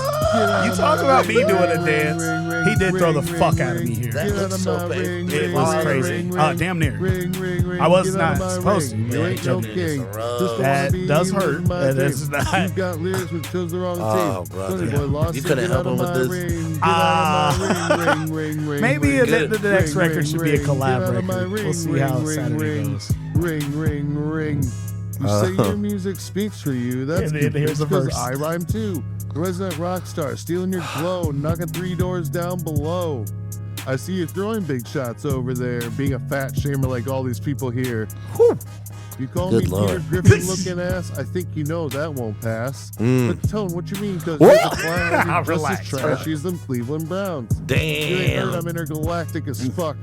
out You of talk my about ring, me doing a ring, dance. ring, He did ring, throw the ring, fuck ring, out of me here. Get That out looks of so my fake. ring, It ring, was ring, crazy. ring, Damn near. Ring, ring, ring. I was Get out of not my supposed ring. to. You Yeah, ain't no Joking is king. a rub. Just That wanna be does living hurt. my That dream. is not- You've got lyrics which chose the wrong Oh, team. brother. Tony boy lost, You so couldn't get help out him of with my this. ring. Get out of my ring, ring, ring, Maybe ring. the next Ring, record ring, should be a ring. collab Get out of my record. We'll ring, see how ring, Saturday ring, goes. Ring, ring, ring. You say your music speaks for you. That's Yeah, here's the because verse. I rhyme too. The resident rock star, stealing your glow, knocking 3 doors down below. I see you throwing big shots over there, being a fat shamer like all these people here. You call Good me Lord. Peter Griffin looking ass? I think you know that won't pass. Mm. But Tone, what you mean? Because Whoa. you're a clown, you're just Relax, as trashy as them Cleveland Browns. You ain't heard I'm Damn. intergalactic as fuck.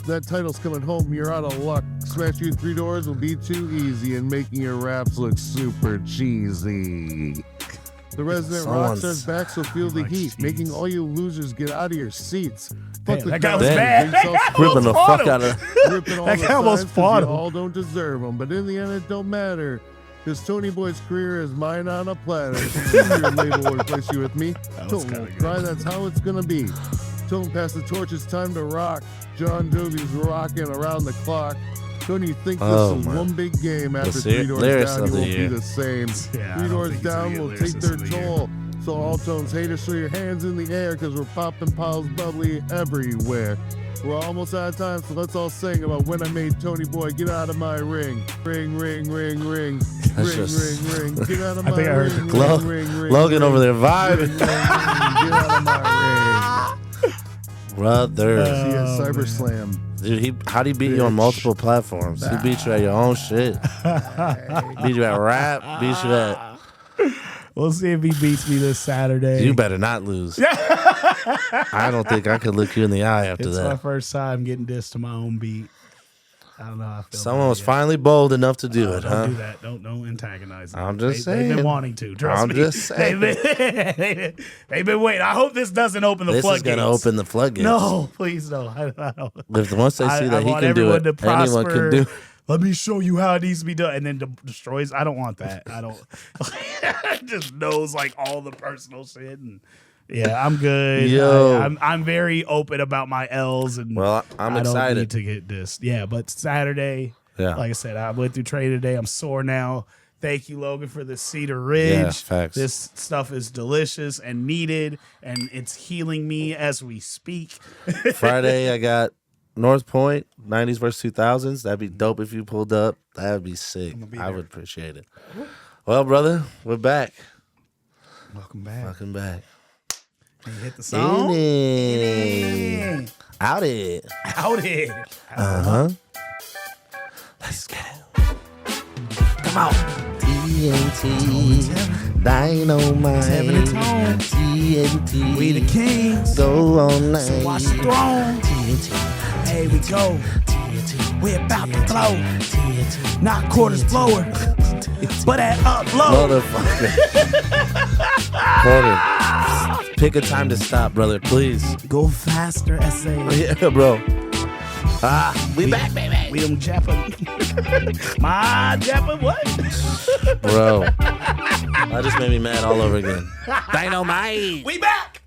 That title's coming home, you're out of luck. Smash you 3 doors will be too easy and making your raps look super cheesy. The resident rock star's back, so feel the like heat, cheese. making all you losers get out of your seats. Fuck Damn, the that guy was crowd, bad. drink self- Ripping the fought fuck him. out of. ripping all That the guy almost signs 'cause fought you him. all don't deserve them, but in the end it don't matter. Because Tony Boy's career is mine on a platter. Your label will replace you with me. Tilton will cry, that's how it's gonna be. Tilton pass the torch, it's time to rock. John Jovi's rocking around the clock. Don't you think this is one big game? After 3 doors down, you won't be the same. 3 doors down will take their toll. So all Tones haters, throw your hands in the air, because we're popping piles bubbly everywhere. We're almost out of time, so let's all sing about when I made Tony Boy get out of my ring. Ring, ring, ring, ring. Ring, ring, ring. Get out of my ring. I ring, ring, Logan over there ring, vibing. ring, ring, get out of my ring. Brother. See a Cyber Slam. Dude, how'd he beat you on multiple platforms? He beat you at your own shit. Beat you at rap, beat you at... We'll see if he beats me this Saturday. You better not lose. I don't think I could look you in the eye after It's that. my first time getting dissed to my own beat. I don't know how I feel. Someone was finally bold enough to do it, don't huh? do that. Don't antagonize them. I'm just They've been saying. wanting to. Trust I'm me. just saying. They've been waiting. I hope this doesn't open the This is floodgates. going to open the floodgates. No, please no. I don't. If once they see I that he want can do everyone it, to anyone can prosper. do it. Let me show you how it needs to be done, and then destroys. I don't want that. I don't. Just knows like all the personal shit, and yeah, I'm good. Yo. I'm very open about my L's, and Well, I'm I don't excited. need to get this. Yeah, but Saturday, Yeah. like I said, I went through training today. I'm sore now. Thank you, Logan, for the Cedar Ridge. Yeah, facts. This stuff is delicious and needed, and it's healing me as we speak. Friday, I got North Point, 90s versus 2000s. That'd be dope if you pulled up. That'd be sick. I would appreciate it. Well, brother, we're back. Welcome back. Welcome back. Can you hit the song? In it. Out it. Out it. Uh-huh. Let's get it. Come on. TNT. Dynamite. Tevin and Tone. TNT. We the kings. Go on night. So watch the throne. TNT. Here we go. TNT. We're about to blow. TNT. Not quarters blower, but at upload. Motherfucker. Porter, pick a time to stop, brother, please. Go faster, SA. Yeah, bro. We back, baby. We them Jappa. My Jappa, what? Bro. That just made me mad all over again. Dynamite. We back.